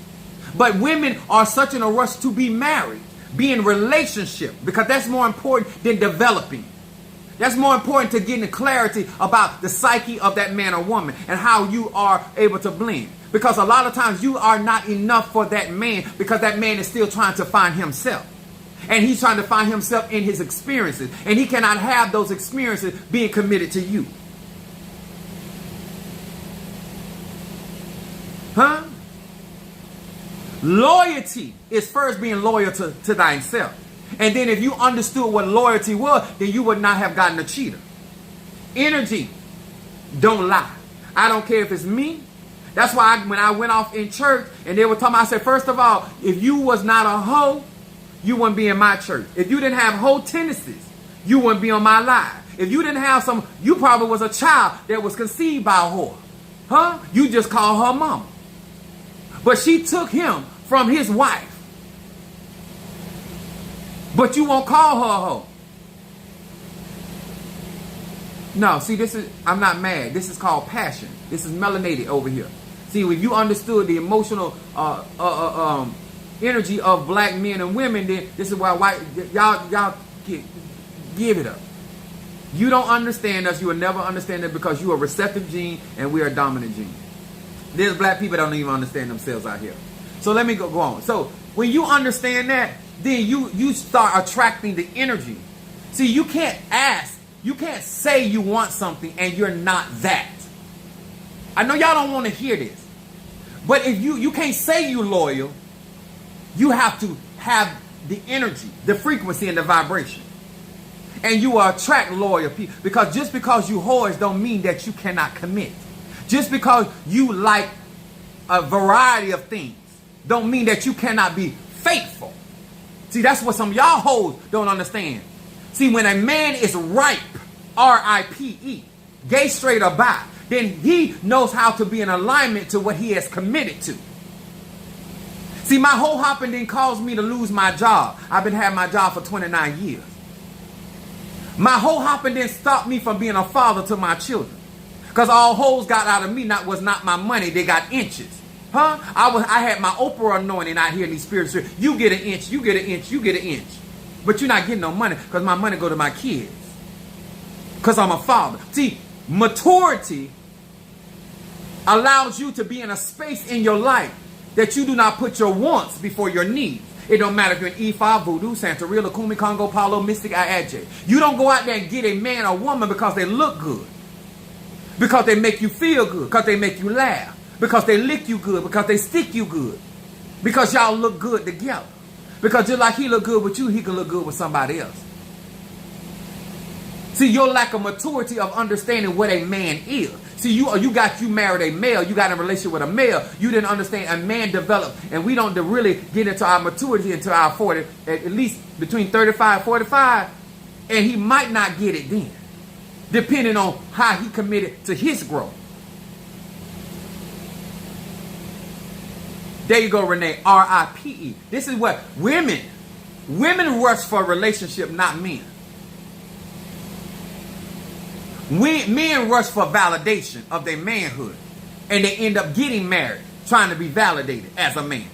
But women are such in a rush to be married, be in relationship, because that's more important than developing. That's more important to getting clarity about the psyche of that man or woman and how you are able to blend. Because a lot of times you are not enough for that man because that man is still trying to find himself. And he's trying to find himself in his experiences. And he cannot have those experiences being committed to you. Huh? Loyalty is first being loyal to thyself. And then if you understood what loyalty was, then you would not have gotten a cheater. Energy don't lie. I don't care if it's me. That's why when I went off in church and they were talking, I said, first of all, if you was not a hoe, you wouldn't be in my church. If you didn't have hoe tendencies, you wouldn't be on my live. If you didn't have some, you probably was a child that was conceived by a whore. Huh? You just call her mama. But she took him from his wife. But you won't call her a hoe. No, see, I'm not mad. This is called passion. This is melanated over here. See, if you understood the emotional energy of black men and women, then this is why y'all give it up. You don't understand us. You will never understand it because you are a receptive gene and we are a dominant gene. There's black people that don't even understand themselves out here. So let me go on. So when you understand that, then you start attracting the energy. See, you can't ask. You can't say you want something and you're not that. I know y'all don't want to hear this. But if you can't say you're loyal, you have to have the energy, the frequency, and the vibration. And you will attract loyal people. Because just because you whores don't mean that you cannot commit. Just because you like a variety of things don't mean that you cannot be faithful. See, that's what some of y'all hoes don't understand. See, when a man is ripe, R-I-P-E, gay, straight, or bi, then he knows how to be in alignment to what he has committed to. See, my whole hopping didn't cause me to lose my job. I've been having my job for 29 years. My whole hopping didn't stop me from being a father to my children. Because all hoes got out of me was not my money. They got inches. Huh? I had my Oprah anointing out here in these spirits. You get an inch, you get an inch, you get an inch. But you're not getting no money because my money go to my kids. Because I'm a father. See, maturity allows you to be in a space in your life that you do not put your wants before your needs. It don't matter if you're an E5, Voodoo, Santeria, Lakumi, Congo, Palo, Mystic, Ajay. You don't go out there and get a man or woman because they look good. Because they make you feel good. Because they make you laugh. Because they lick you good. Because they stick you good. Because y'all look good together. Because just like he look good with you, he can look good with somebody else. See, your lack of maturity of understanding what a man is. See, you married a male. You got in a relationship with a male. You didn't understand a man developed. And we don't really get into our maturity until our 40, at least between 35 and 45. And he might not get it then. Depending on how he committed to his growth. There you go, Renee. R-I-P-E. This is what women rush for a relationship, not men. Men rush for validation of their manhood. And they end up getting married, trying to be validated as a man.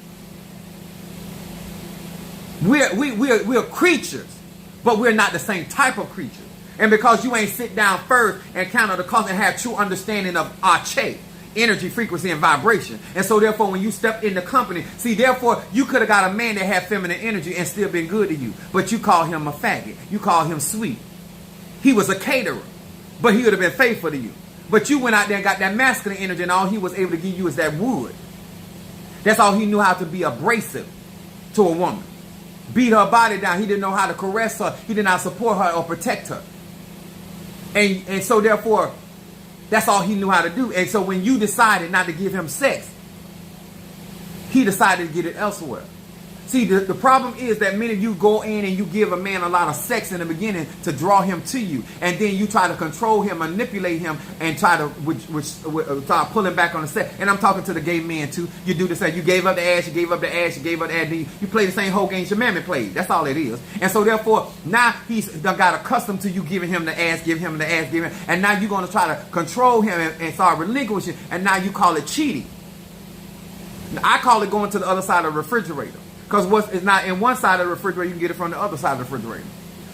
We're creatures, but we're not the same type of creature. And because you ain't sit down first and count the cost and have true understanding of Ache, energy, frequency, and vibration. And so therefore, when you step in the company, see, therefore, you could have got a man that had feminine energy and still been good to you. But you call him a faggot. You call him sweet. He was a caterer, but he would have been faithful to you. But you went out there and got that masculine energy, and all he was able to give you is that wood. That's all he knew how to be abrasive to a woman. Beat her body down. He didn't know how to caress her. He did not support her or protect her. And so therefore, that's all he knew how to do. And so when you decided not to give him sex, he decided to get it elsewhere. See, the problem is that many of you go in and you give a man a lot of sex in the beginning to draw him to you. And then you try to control him, manipulate him, and try to try to pull him back on the set. And I'm talking to the gay men too. You do the same. You gave up the ass, you gave up the ass, you gave up the ass. You play the same whole game your mammy played. That's all it is. And so therefore, now he's done got accustomed to you giving him the ass, giving him the ass, giving him. And now you're going to try to control him and start relinquishing. And now you call it cheating. I call it going to the other side of the refrigerator. Because it's not in one side of the refrigerator, you can get it from the other side of the refrigerator.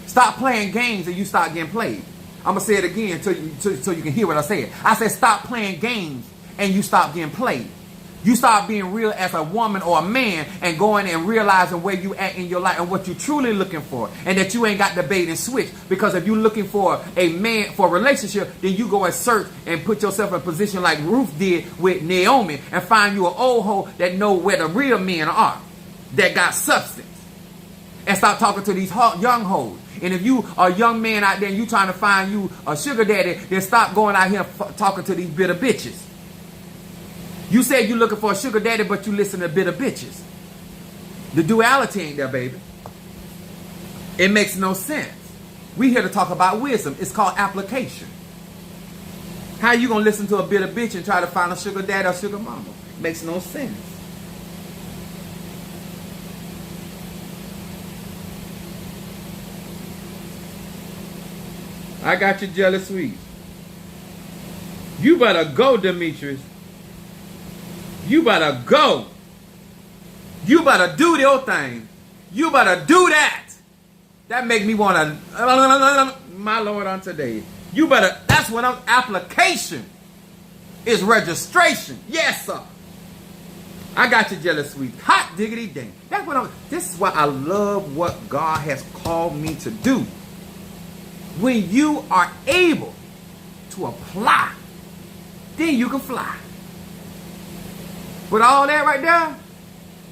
Stop playing games and you start getting played. I'm going to say it again so you can hear what I said. I said stop playing games and you stop getting played. You start being real as a woman or a man and going and realizing where you at in your life and what you're truly looking for, and that you ain't got to bait and switch. Because if you're looking for a man for a relationship, then you go and search and put yourself in a position like Ruth did with Naomi and find you an old hoe that know where the real men are, that got substance. And stop talking to these young hoes. And if you are a young man out there and you trying to find you a sugar daddy, then stop going out here talking to these bitter bitches. You said you're looking for a sugar daddy, but you listen to bitter bitches. The duality ain't there, baby. It makes no sense. We here to talk about wisdom. It's called application. How you gonna listen to a bitter bitch and try to find a sugar daddy or sugar mama? Makes no sense. I got you, jealous sweet. You better go, Demetrius. You better go. You better do your thing. You better do that. That make me want to, my Lord, on today. You better, that's what I'm, application is registration. Yes, sir. I got you, jealous sweet. Hot diggity dang. That's what this is why I love what God has called me to do. When you are able to apply, then you can fly. But all that right there,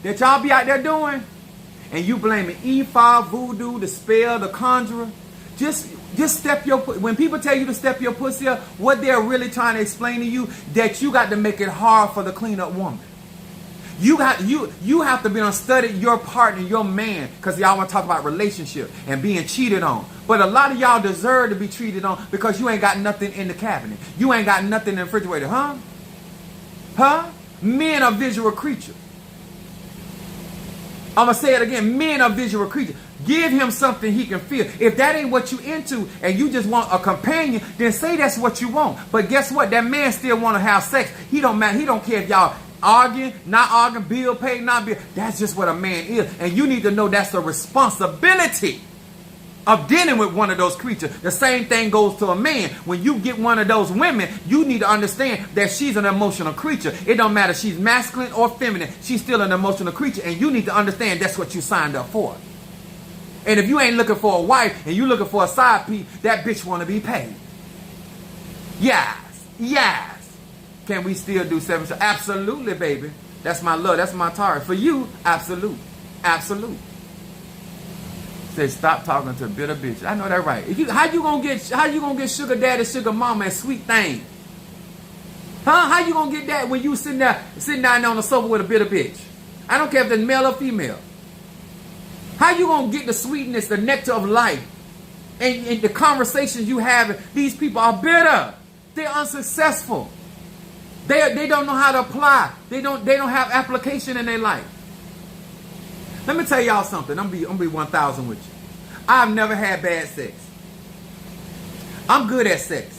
that y'all be out there doing, and you blaming Ifa, voodoo, the spell, the conjurer, just step your, when people tell you to step your pussy up, what they're really trying to explain to you, that you got to make it hard for the clean-up woman. You have to be on study your partner, your man, because y'all want to talk about relationship and being cheated on. But a lot of y'all deserve to be treated on because you ain't got nothing in the cabinet. You ain't got nothing in the refrigerator, huh? Huh? Men are visual creatures. I'm going to say it again. Men are visual creatures. Give him something he can feel. If that ain't what you into and you just want a companion, then say that's what you want. But guess what? That man still want to have sex. He don't matter. He don't care if y'all arguing, not arguing, bill paid, not bill. That's just what a man is. And you need to know that's a responsibility of dealing with one of those creatures. The same thing goes to a man. When you get one of those women, you need to understand that she's an emotional creature. It don't matter if she's masculine or feminine. She's still an emotional creature. And you need to understand that's what you signed up for. And if you ain't looking for a wife and you looking for a side piece, that bitch want to be paid. Yes. Yes. Can we still do 7 shows? Absolutely, baby. That's my love. That's my target. For you, absolute. Absolute. Say stop talking to bitter bitch. I know that right. How you gonna get sugar daddy, sugar mama, and sweet thing? Huh? How you gonna get that when you sitting down on the sofa with a bitter bitch? I don't care if it's male or female. How you gonna get the sweetness, the nectar of life, and the conversations you have? These people are bitter. They're unsuccessful. They don't know how to apply. They don't have application in their life. Let me tell y'all something. I'm gonna be 1,000 with you. I've never had bad sex. I'm good at sex.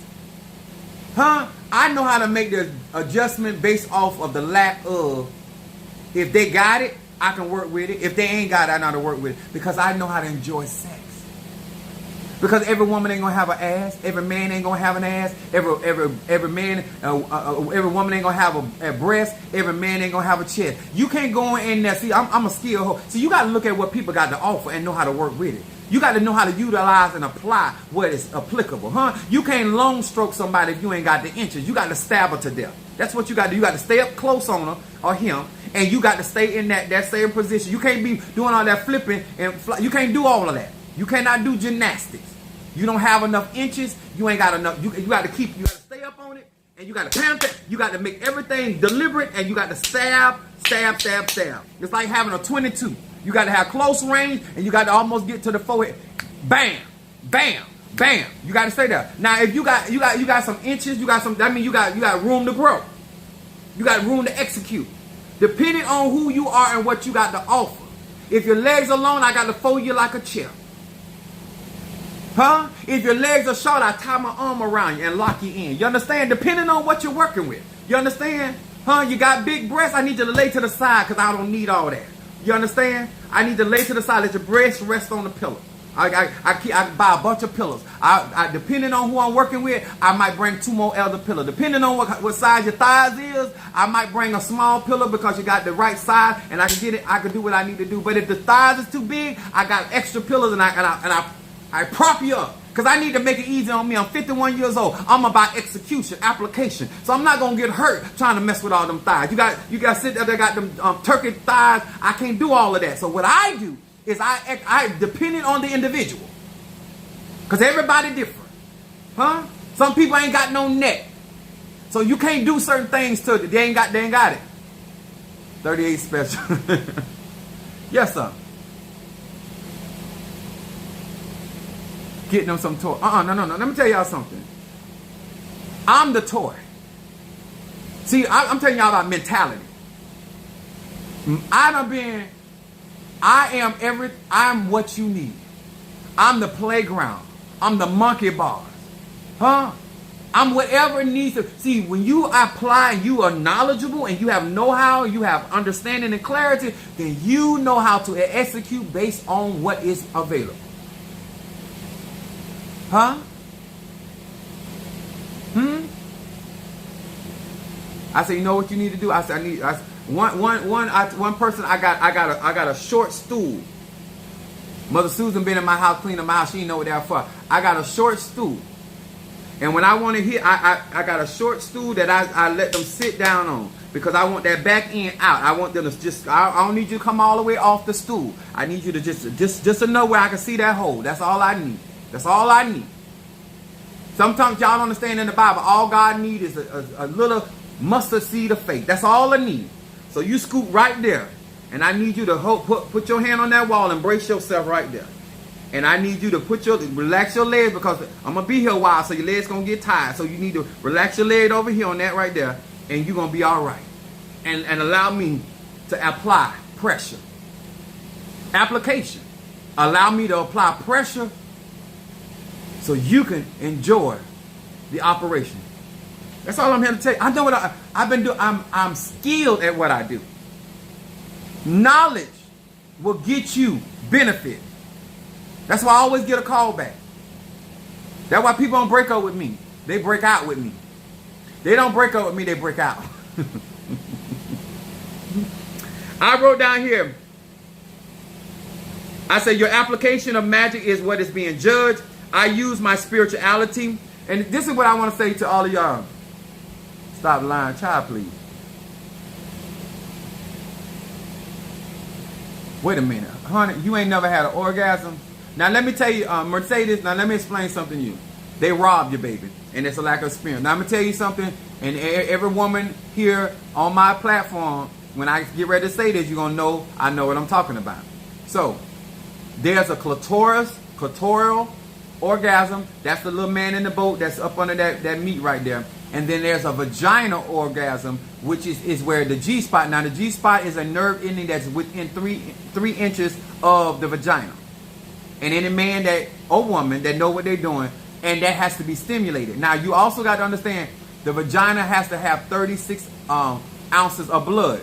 Huh? I know how to make the adjustment based off of the lack of. If they got it, I can work with it. If they ain't got it, I know how to work with it. Because I know how to enjoy sex. Because every woman ain't gonna have an ass. Every man ain't gonna have an ass. Every man, every woman ain't gonna have a breast. Every man ain't gonna have a chest. You can't go in there. See, I'm a skilled hoe. So you got to look at what people got to offer and know how to work with it. You got to know how to utilize and apply what is applicable, huh? You can't long stroke somebody if you ain't got the inches. You got to stab her to death. That's what you got to do. You got to stay up close on her or him, and you got to stay in that same position. You can't be doing all that flipping and fly. You can't do all of that. You cannot do gymnastics. You don't have enough inches. You ain't got enough. You got to stay up on it, and you got to pound it. You got to make everything deliberate, and you got to stab. It's like having a 22. You got to have close range, and you got to almost get to the forehead. Bam, bam, bam. You got to stay there. Now, if you got some inches, that means you got room to grow. You got room to execute. Depending on who you are and what you got to offer. If your legs are long, I got to fold you like a chair. Huh? If your legs are short, I tie my arm around you and lock you in. You understand? Depending on what you're working with. You understand? Huh? You got big breasts, I need you to lay to the side because I don't need all that. You understand? I need to lay to the side. Let your breast rest on the pillow. I buy a bunch of pillows. Depending on who I'm working with, I might bring 2 more other pillows. Depending on what size your thighs is, I might bring a small pillow because you got the right size and I can get it. I can do what I need to do. But if the thighs is too big, I got extra pillows and I prop you up. Because I need to make it easy on me. I'm 51 years old. I'm about execution, application. So I'm not going to get hurt trying to mess with all them thighs. You got to sit there, they got them turkey thighs. I can't do all of that. So what I do is I depending on the individual. Because everybody different. Huh? Some people ain't got no neck. So you can't do certain things to it. They ain't got it. 38 special. Yes, sir. Getting them some toy. No. Let me tell y'all something. I'm the toy. See, I'm telling y'all about mentality. I am what you need. I'm the playground. I'm the monkey bars. Huh? I'm whatever needs to. See, when you apply and you are knowledgeable and you have know-how, you have understanding and clarity, then you know how to execute based on what is available. Huh? I said, you know what you need to do? I said, one person. I got a short stool. Mother Susan been in my house cleaning my house. She didn't know what that for. I got a short stool, and when I want to hit, I got a short stool that I let them sit down on because I want that back end out. I want them to just. I don't need you to come all the way off the stool. I need you to just to know where I can see that hole. That's all I need. That's all I need. Sometimes y'all don't understand in the Bible, all God needs is a little mustard seed of faith. That's all I need. So you scoot right there. And I need you to put your hand on that wall and brace yourself right there. And I need you to relax your legs because I'm going to be here a while, so your legs going to get tired. So you need to relax your leg over here on that right there, and you're going to be all right. And allow me to apply pressure. Application. Allow me to apply pressure so you can enjoy the operation. That's all I'm here to tell you. I know what I've been doing. I'm skilled at what I do. Knowledge will get you benefit. That's why I always get a call back. That's why people don't break up with me. They break out with me. They don't break up with me, they break out. I wrote down here, I said your application of magic is what is being judged. I use my spirituality. And this is what I want to say to all of y'all. Stop lying, child, please. Wait a minute. Honey, you ain't never had an orgasm? Now let me tell you, Mercedes, now let me explain something to you. They robbed you, baby. And it's a lack of experience. Now I'm going to tell you something, and every woman here on my platform, when I get ready to say this, you're going to know I know what I'm talking about. So, there's a clitoral orgasm. That's the little man in the boat that's up under that meat right there. And then there's a vaginal orgasm, which is where the G-spot. Now the G-spot is a nerve ending that's within 3 inches of the vagina. And any man or woman that know what they're doing, and that has to be stimulated. Now you also got to understand the vagina has to have 36 ounces of blood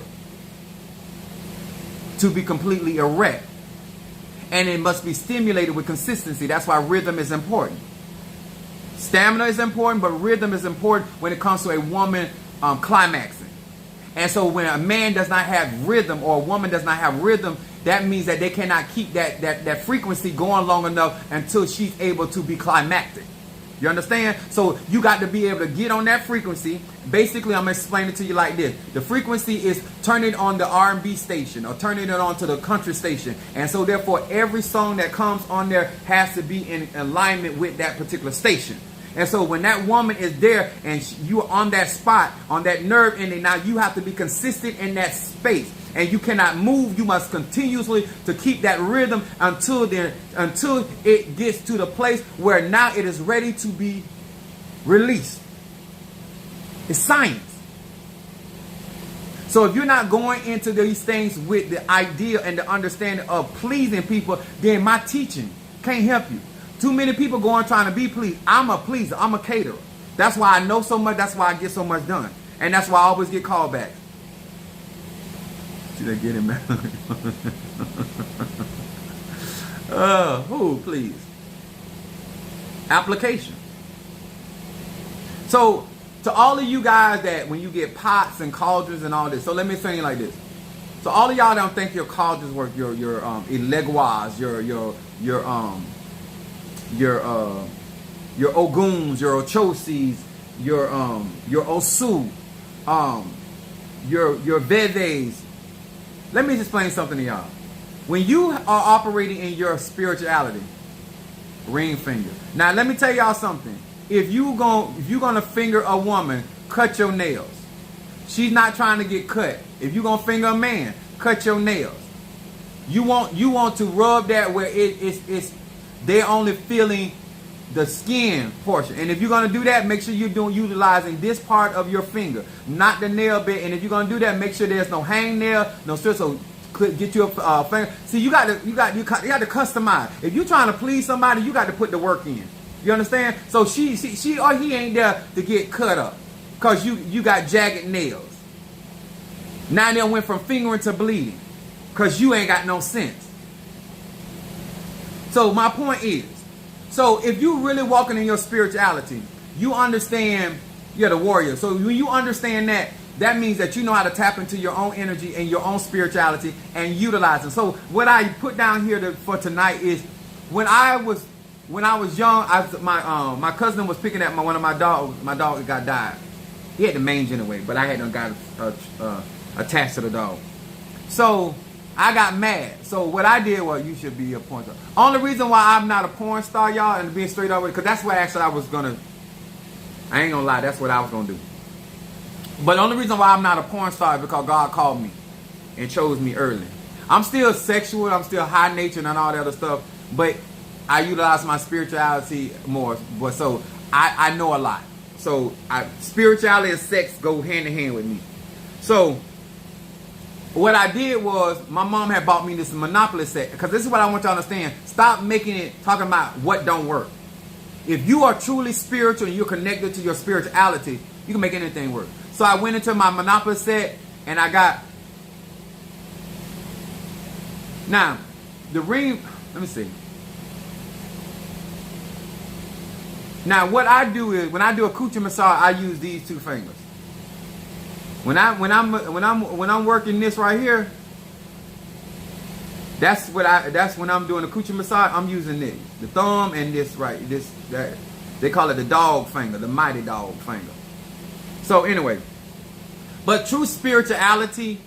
to be completely erect. And it must be stimulated with consistency. That's why rhythm is important. Stamina is important, but rhythm is important when it comes to a woman climaxing. And so when a man does not have rhythm or a woman does not have rhythm, that means that they cannot keep that frequency going long enough until she's able to be climactic. You understand? So you got to be able to get on that frequency. Basically, I'm going to explain it to you like this. The frequency is turning on the R&B station or turning it on to the country station. And so therefore, every song that comes on there has to be in alignment with that particular station. And so when that woman is there and you are on that spot, on that nerve ending, now you have to be consistent in that space. And you cannot move. You must continuously to keep that rhythm until it gets to the place where now it is ready to be released. It's science. So if you're not going into these things with the idea and the understanding of pleasing people, then my teaching can't help you. Too many people going trying to be pleased. I'm a pleaser. I'm a caterer. That's why I know so much. That's why I get so much done. And that's why I always get called back. See, they get him, man. Who, please? Application. So, to all of you guys that when you get pots and cauldrons and all this, so let me say it like this. So all of y'all don't think your cauldrons work, your ileguas, your oguns, your ochosis, your osu, your veves. Let me explain something to y'all. When you are operating in your spirituality, ring finger. Now let me tell y'all something. If you're gonna finger a woman, cut your nails. She's not trying to get cut. If you're gonna finger a man, cut your nails. You want to rub that where it's they're only feeling the skin portion. And if you're gonna do that, make sure you're utilizing this part of your finger, not the nail bit. And if you're gonna do that, make sure there's no hang nail, no strip. So get you a finger. See, you got to customize. If you're trying to please somebody, you got to put the work in. You understand? So she or he ain't there to get cut up, cause you got jagged nails. Now they went from fingering to bleeding, cause you ain't got no sense. So my point is, so if you really walking in your spirituality, you understand you're the warrior. So when you understand that, that means that you know how to tap into your own energy and your own spirituality and utilize it. So what I put down here for tonight is when I was young, my cousin was picking at one of my dogs. My dog got died. He had the mange anyway, but I hadn't got attached to the dog. So I got mad. So what I did was, you should be a porn star. Only reason why I'm not a porn star, y'all, and being straight up with it, because that's what actually I ain't gonna lie, that's what I was gonna do. But the only reason why I'm not a porn star is because God called me and chose me early. I'm still sexual, I'm still high nature and all that other stuff, but I utilize my spirituality more. But so I know a lot. So spirituality and sex go hand in hand with me. So what I did was, my mom had bought me this Monopoly set, because this is what I want you to understand. Stop making it talking about what don't work. If you are truly spiritual and you're connected to your spirituality, you can make anything work. So I went into my Monopoly set and I got, now the ring, let me see. Now what I do is, when I do a coochie massage, I use these two fingers. When I'm working this right here, that's when I'm doing a coochie massage, I'm using this, the thumb and that they call it the dog finger, the mighty dog finger. So anyway, but true spirituality,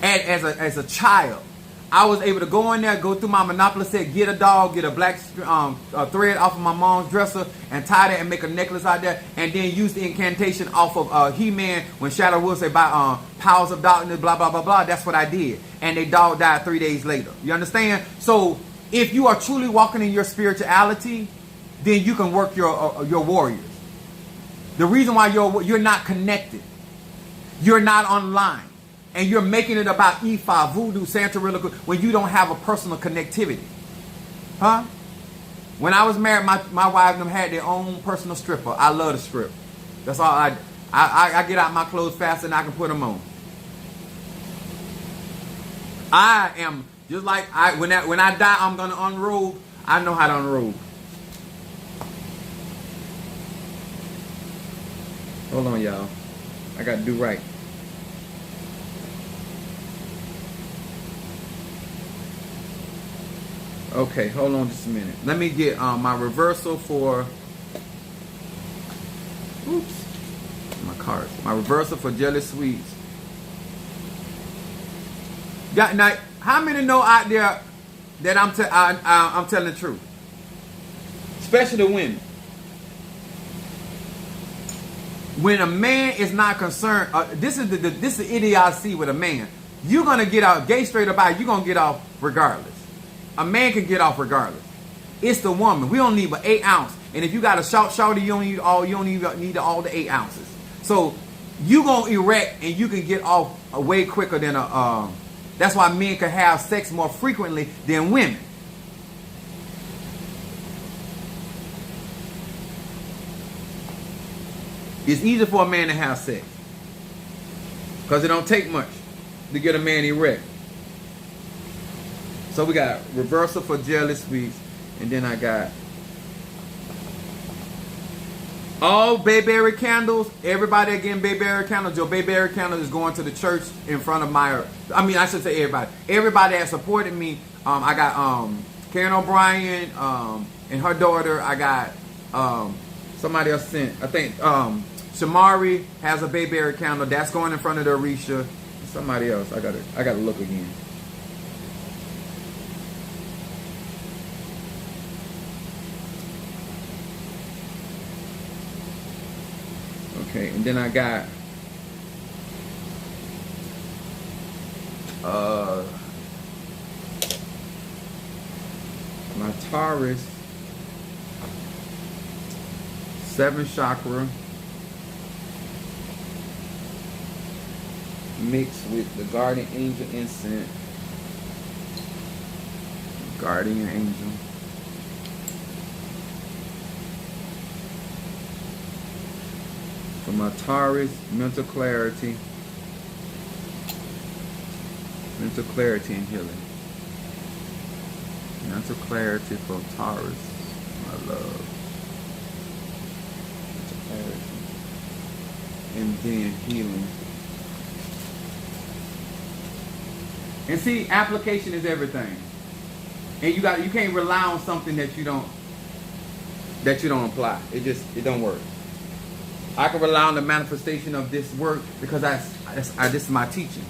as a child, I was able to go in there, go through my Monopoly set, get a dog, get a black thread off of my mom's dresser, and tie that and make a necklace out there, and then use the incantation off of He-Man when Shadow will say by powers of darkness, blah, blah, blah, blah. That's what I did. And they dog died 3 days later. You understand? So if you are truly walking in your spirituality, then you can work your warriors. The reason why you're not connected, you're not online, and you're making it about Ifa, voodoo, Santeria, when you don't have a personal connectivity. Huh? When I was married, my wife and them had their own personal stripper. I love to strip. That's all I get out my clothes faster than I can put them on. I am just like when I die, I'm gonna unrobe. I know how to unrobe. Hold on, y'all. I gotta do right. Okay, hold on just a minute. Let me get my reversal for. Oops, my cards. My reversal for Jelly Sweets. Now, how many know out there that I'm telling the truth? Especially the women. When a man is not concerned, this is the idiocy with a man. You're gonna get out gay straight about. You're gonna get off regardless. A man can get off regardless. It's the woman. We don't need but 8 ounces. And if you got a shorty, you don't need all the 8 ounces. So you gonna erect and you can get off way quicker than a. That's why men can have sex more frequently than women. It's easy for a man to have sex because it don't take much to get a man erect. So we got reversal for jelly sweets, and then I got all bayberry candles. Everybody again, bayberry candles. Your bayberry candle is going to the church in front of my. I mean, I should say everybody. Everybody that supported me. I got Karen O'Brien and her daughter. I got somebody else sent. I think Shamari has a bayberry candle that's going in front of the Arisha. Somebody else. I gotta look again. Okay, and then I got my Taurus 7 chakra mixed with the guardian angel incense. Guardian angel. For my Taurus, mental clarity and healing. Mental clarity for Taurus, my love. Mental clarity. And then healing. And see, application is everything. And you can't rely on something that you don't apply. It don't work. I can rely on the manifestation of this work because this is my teaching.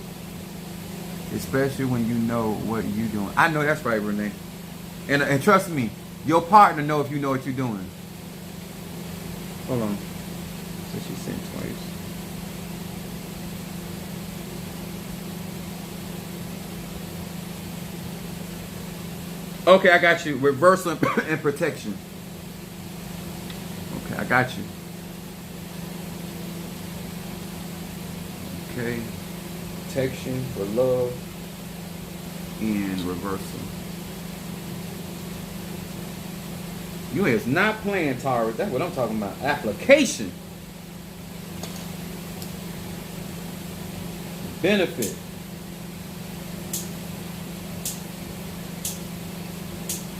Especially when you know what you're doing. I know that's right, Renee. And trust me, your partner know if you know what you're doing. Hold on. So she sent twice. Okay, I got you. Reversal and protection. Okay, I got you. Okay, protection for love and reversal. You is not playing, Taurus. That's what I'm talking about. Application. Benefit.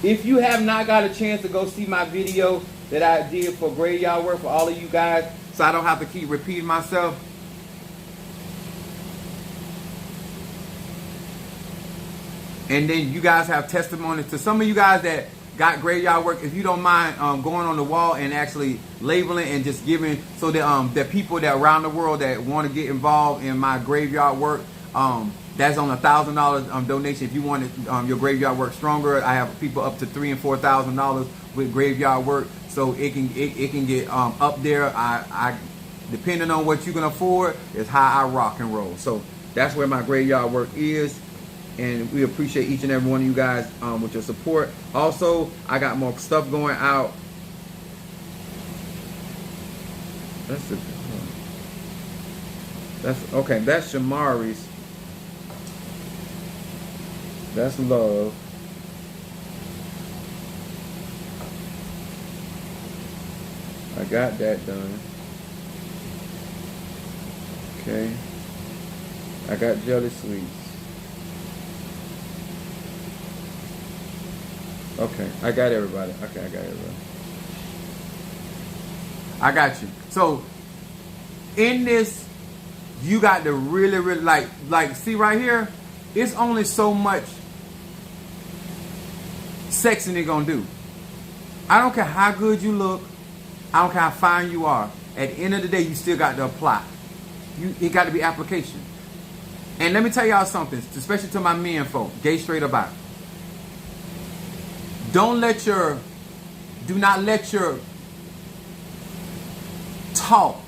If you have not got a chance to go see my video that I did for graveyard work for all of you guys, so I don't have to keep repeating myself, and then you guys have testimonies to some of you guys that got graveyard work. If you don't mind going on the wall and actually labeling and just giving, so that the people that around the world that want to get involved in my graveyard work, that's on $1,000 donation. If you want your graveyard work stronger, I have people up to $3,000 and $4,000 with graveyard work, so it can get up there. I depending on what you can afford is how I rock and roll. So that's where my graveyard work is. And we appreciate each and every one of you guys with your support. Also, I got more stuff going out. That's okay. That's Shamari's. That's love. I got that done. Okay. I got jelly sweets. Okay, I got everybody. Okay, I got everybody. I got you. So, in this, you got to really, really, like, see right here, it's only so much sexing it gonna do. I don't care how good you look. I don't care how fine you are. At the end of the day, you still got to apply. It got to be application. And let me tell y'all something, especially to my men folk, gay straight about. Do not let your talk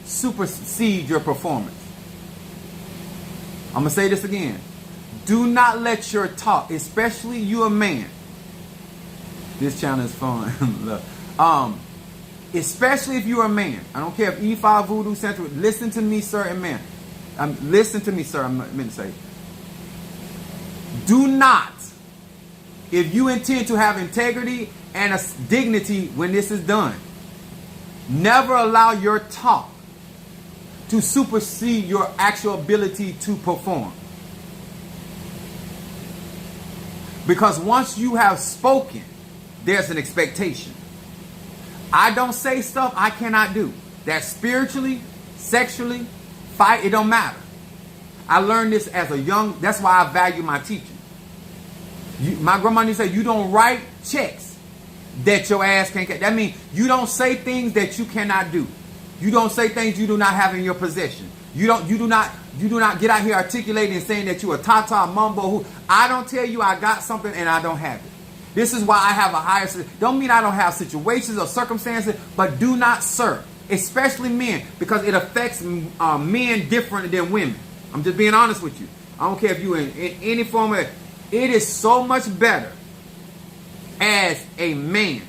supersede your performance. I'm going to say this again. Do not let your talk, especially you a man. This channel is fun. Especially if you're a man. I don't care if E5 Voodoo Central. Listen to me, sir and man. Listen to me, sir. I meant to say. Do not, if you intend to have integrity and a dignity when this is done, never allow your talk to supersede your actual ability to perform. Because once you have spoken, there's an expectation. I don't say stuff I cannot do. That's spiritually, sexually, fight, it don't matter. I learned this as a young, that's why I value my teaching. My grandma used to say, you don't write checks that your ass can't get. That means you don't say things that you cannot do. You don't say things you do not have in your possession. You do not get out here articulating and saying that you a tata mumbo. I don't tell you I got something and I don't have it. This is why I have a higher. Don't mean I don't have situations or circumstances, but do not, sir, especially men, because it affects men different than women. I'm just being honest with you. I don't care if you in any form of it. It is so much better as a man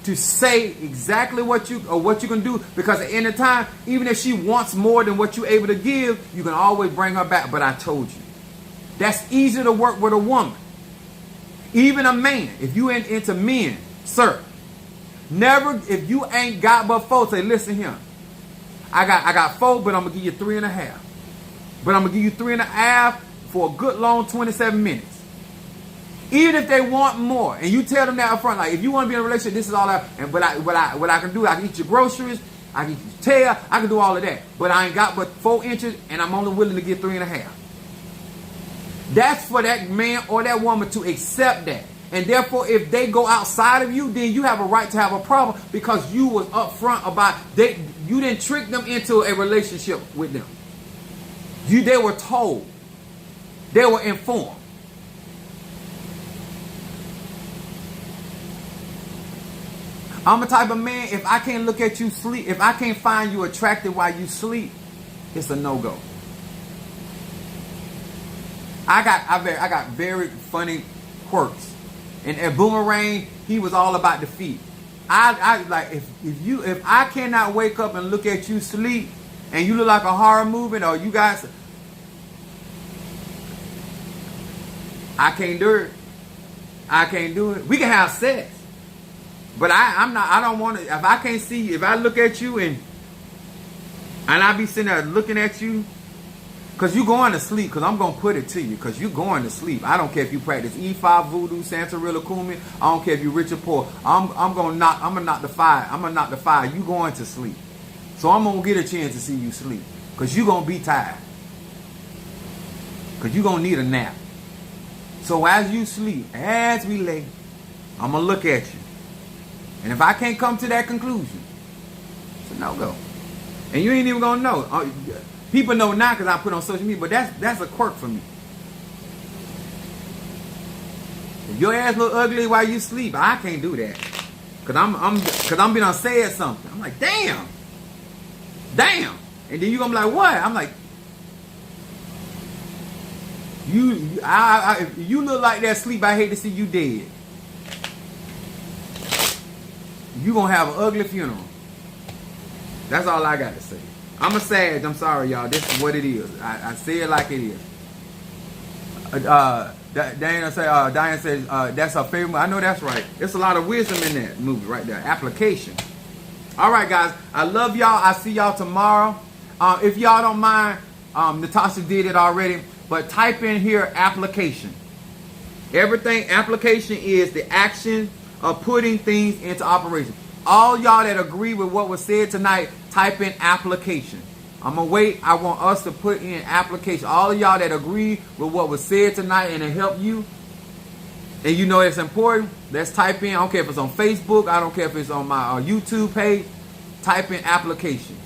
to say exactly what you can do, because at the end of the time, even if she wants more than what you're able to give, you can always bring her back. But I told you, that's easier to work with a woman. Even a man, if you into men, sir, never, if you ain't got but 4, say, listen here, I got 4, but I'm gonna give you 3.5. But I'm gonna give you 3.5 for a good long 27 minutes. Even if they want more, and you tell them that up front, like, if you want to be in a relationship, this is all I. And what I can do, I can eat your groceries, I can eat your tail, I can do all of that. But I ain't got but 4 inches, and I'm only willing to give 3.5. That's for that man or that woman to accept that. And therefore, if they go outside of you, then you have a right to have a problem, because you was upfront about you didn't trick them into a relationship with them. They were told, they were informed. I'm the type of man, if I can't look at you sleep, if I can't find you attractive while you sleep, it's a no-go. I got very funny quirks. And at Boomerang, he was all about the feet. I like, if I cannot wake up and look at you sleep and you look like a horror movie, or you guys, I can't do it. I can't do it. We can have sex. But I don't want to, if I can't see you, if I look at you and I be sitting there looking at you, because you going to sleep, because I'm going to put it to you, because you going to sleep. I don't care if you practice E5, Voodoo, Santeria, Kumi. I don't care if you rich or poor. I'm going to knock the fire. I'm going to knock the fire. You going to sleep. So I'm going to get a chance to see you sleep, because you going to be tired. Because you going to need a nap. So as you sleep, as we lay, I'm going to look at you. And if I can't come to that conclusion, it's a no-go. And you ain't even going to know. People know now because I put on social media, but that's a quirk for me. If your ass look ugly while you sleep, I can't do that. Because I'm being said something. I'm like, damn. And then you going to be like, what? I'm like, if you look like that sleep, I hate to see you dead. You gonna have an ugly funeral. That's all I got to say. I'm a Sag. I'm sorry, y'all. This is what it is. I say it like it is. Diana says that's her favorite movie. I know that's right. There's a lot of wisdom in that movie right there. Application. All right, guys. I love y'all. I see y'all tomorrow. If y'all don't mind, Natasha did it already, but type in here application. Everything application is the action of putting things into operation. All y'all that agree with what was said tonight, type in application. I'm going to wait. I want us to put in application. All of y'all that agree with what was said tonight and it helped you, and you know it's important, let's type in. I don't care if it's on Facebook. I don't care if it's on my YouTube page. Type in application.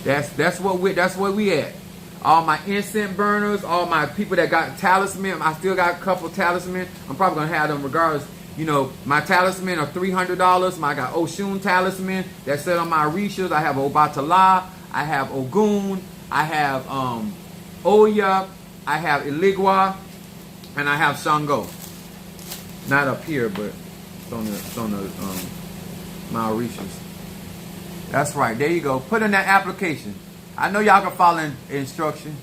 That's where we at. All my incense burners, all my people that got talisman. I still got a couple talisman. I'm probably going to have them regardless. You know, my talisman are $300. I got Oshun talisman that's set on my Orishas. I have Obatala. I have Ogun. I have Oya. I have Iligwa. And I have Shango. Not up here, but it's on the my Orishas. That's right. There you go. Put in that application. I know y'all can follow instruction.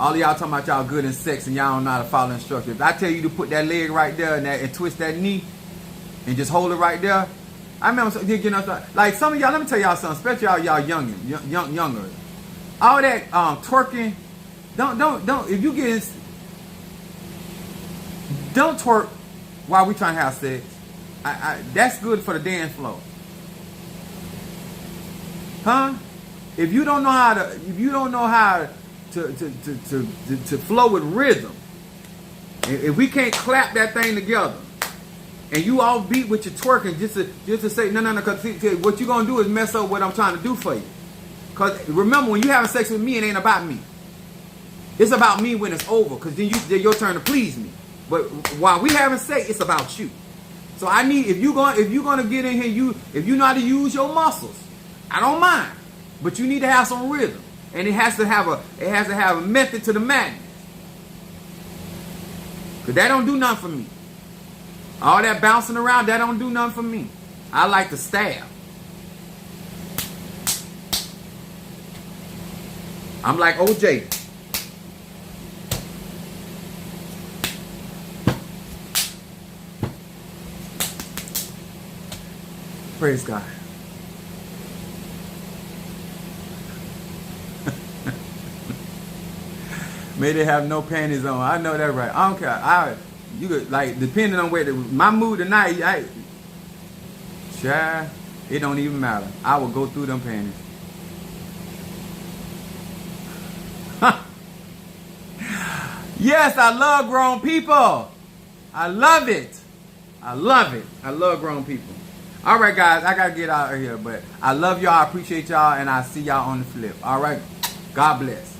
All of y'all talking about y'all good in sex and y'all don't know how to follow instruction. If I tell you to put that leg right there and twist that knee and just hold it right there. I remember, like some of y'all, let me tell y'all something, especially y'all younger. All that twerking. Don't. If you get, don't twerk while we trying to have sex. That's good for the dance floor. Huh? If you don't know how to flow with rhythm, if we can't clap that thing together, and you all beat with your twerking just to say no, because what you gonna do is mess up what I'm trying to do for you. Cause remember, when you having sex with me, it ain't about me. It's about me when it's over, cause then your turn to please me. But while we having sex, it's about you. So I need, if you're gonna get in here, if you know how to use your muscles, I don't mind. But you need to have some rhythm, and it has to have a method to the madness. Cause that don't do nothing for me. All that bouncing around, that don't do nothing for me. I like to stab. I'm like OJ. Praise God. May they have no panties on. I know that right. I don't care. You could, like, depending on where my mood tonight, child, it don't even matter. I will go through them panties. Yes, I love grown people. I love it. I love it. I love grown people. All right, guys, I got to get out of here. But I love y'all. I appreciate y'all. And I'll see y'all on the flip. All right. God bless.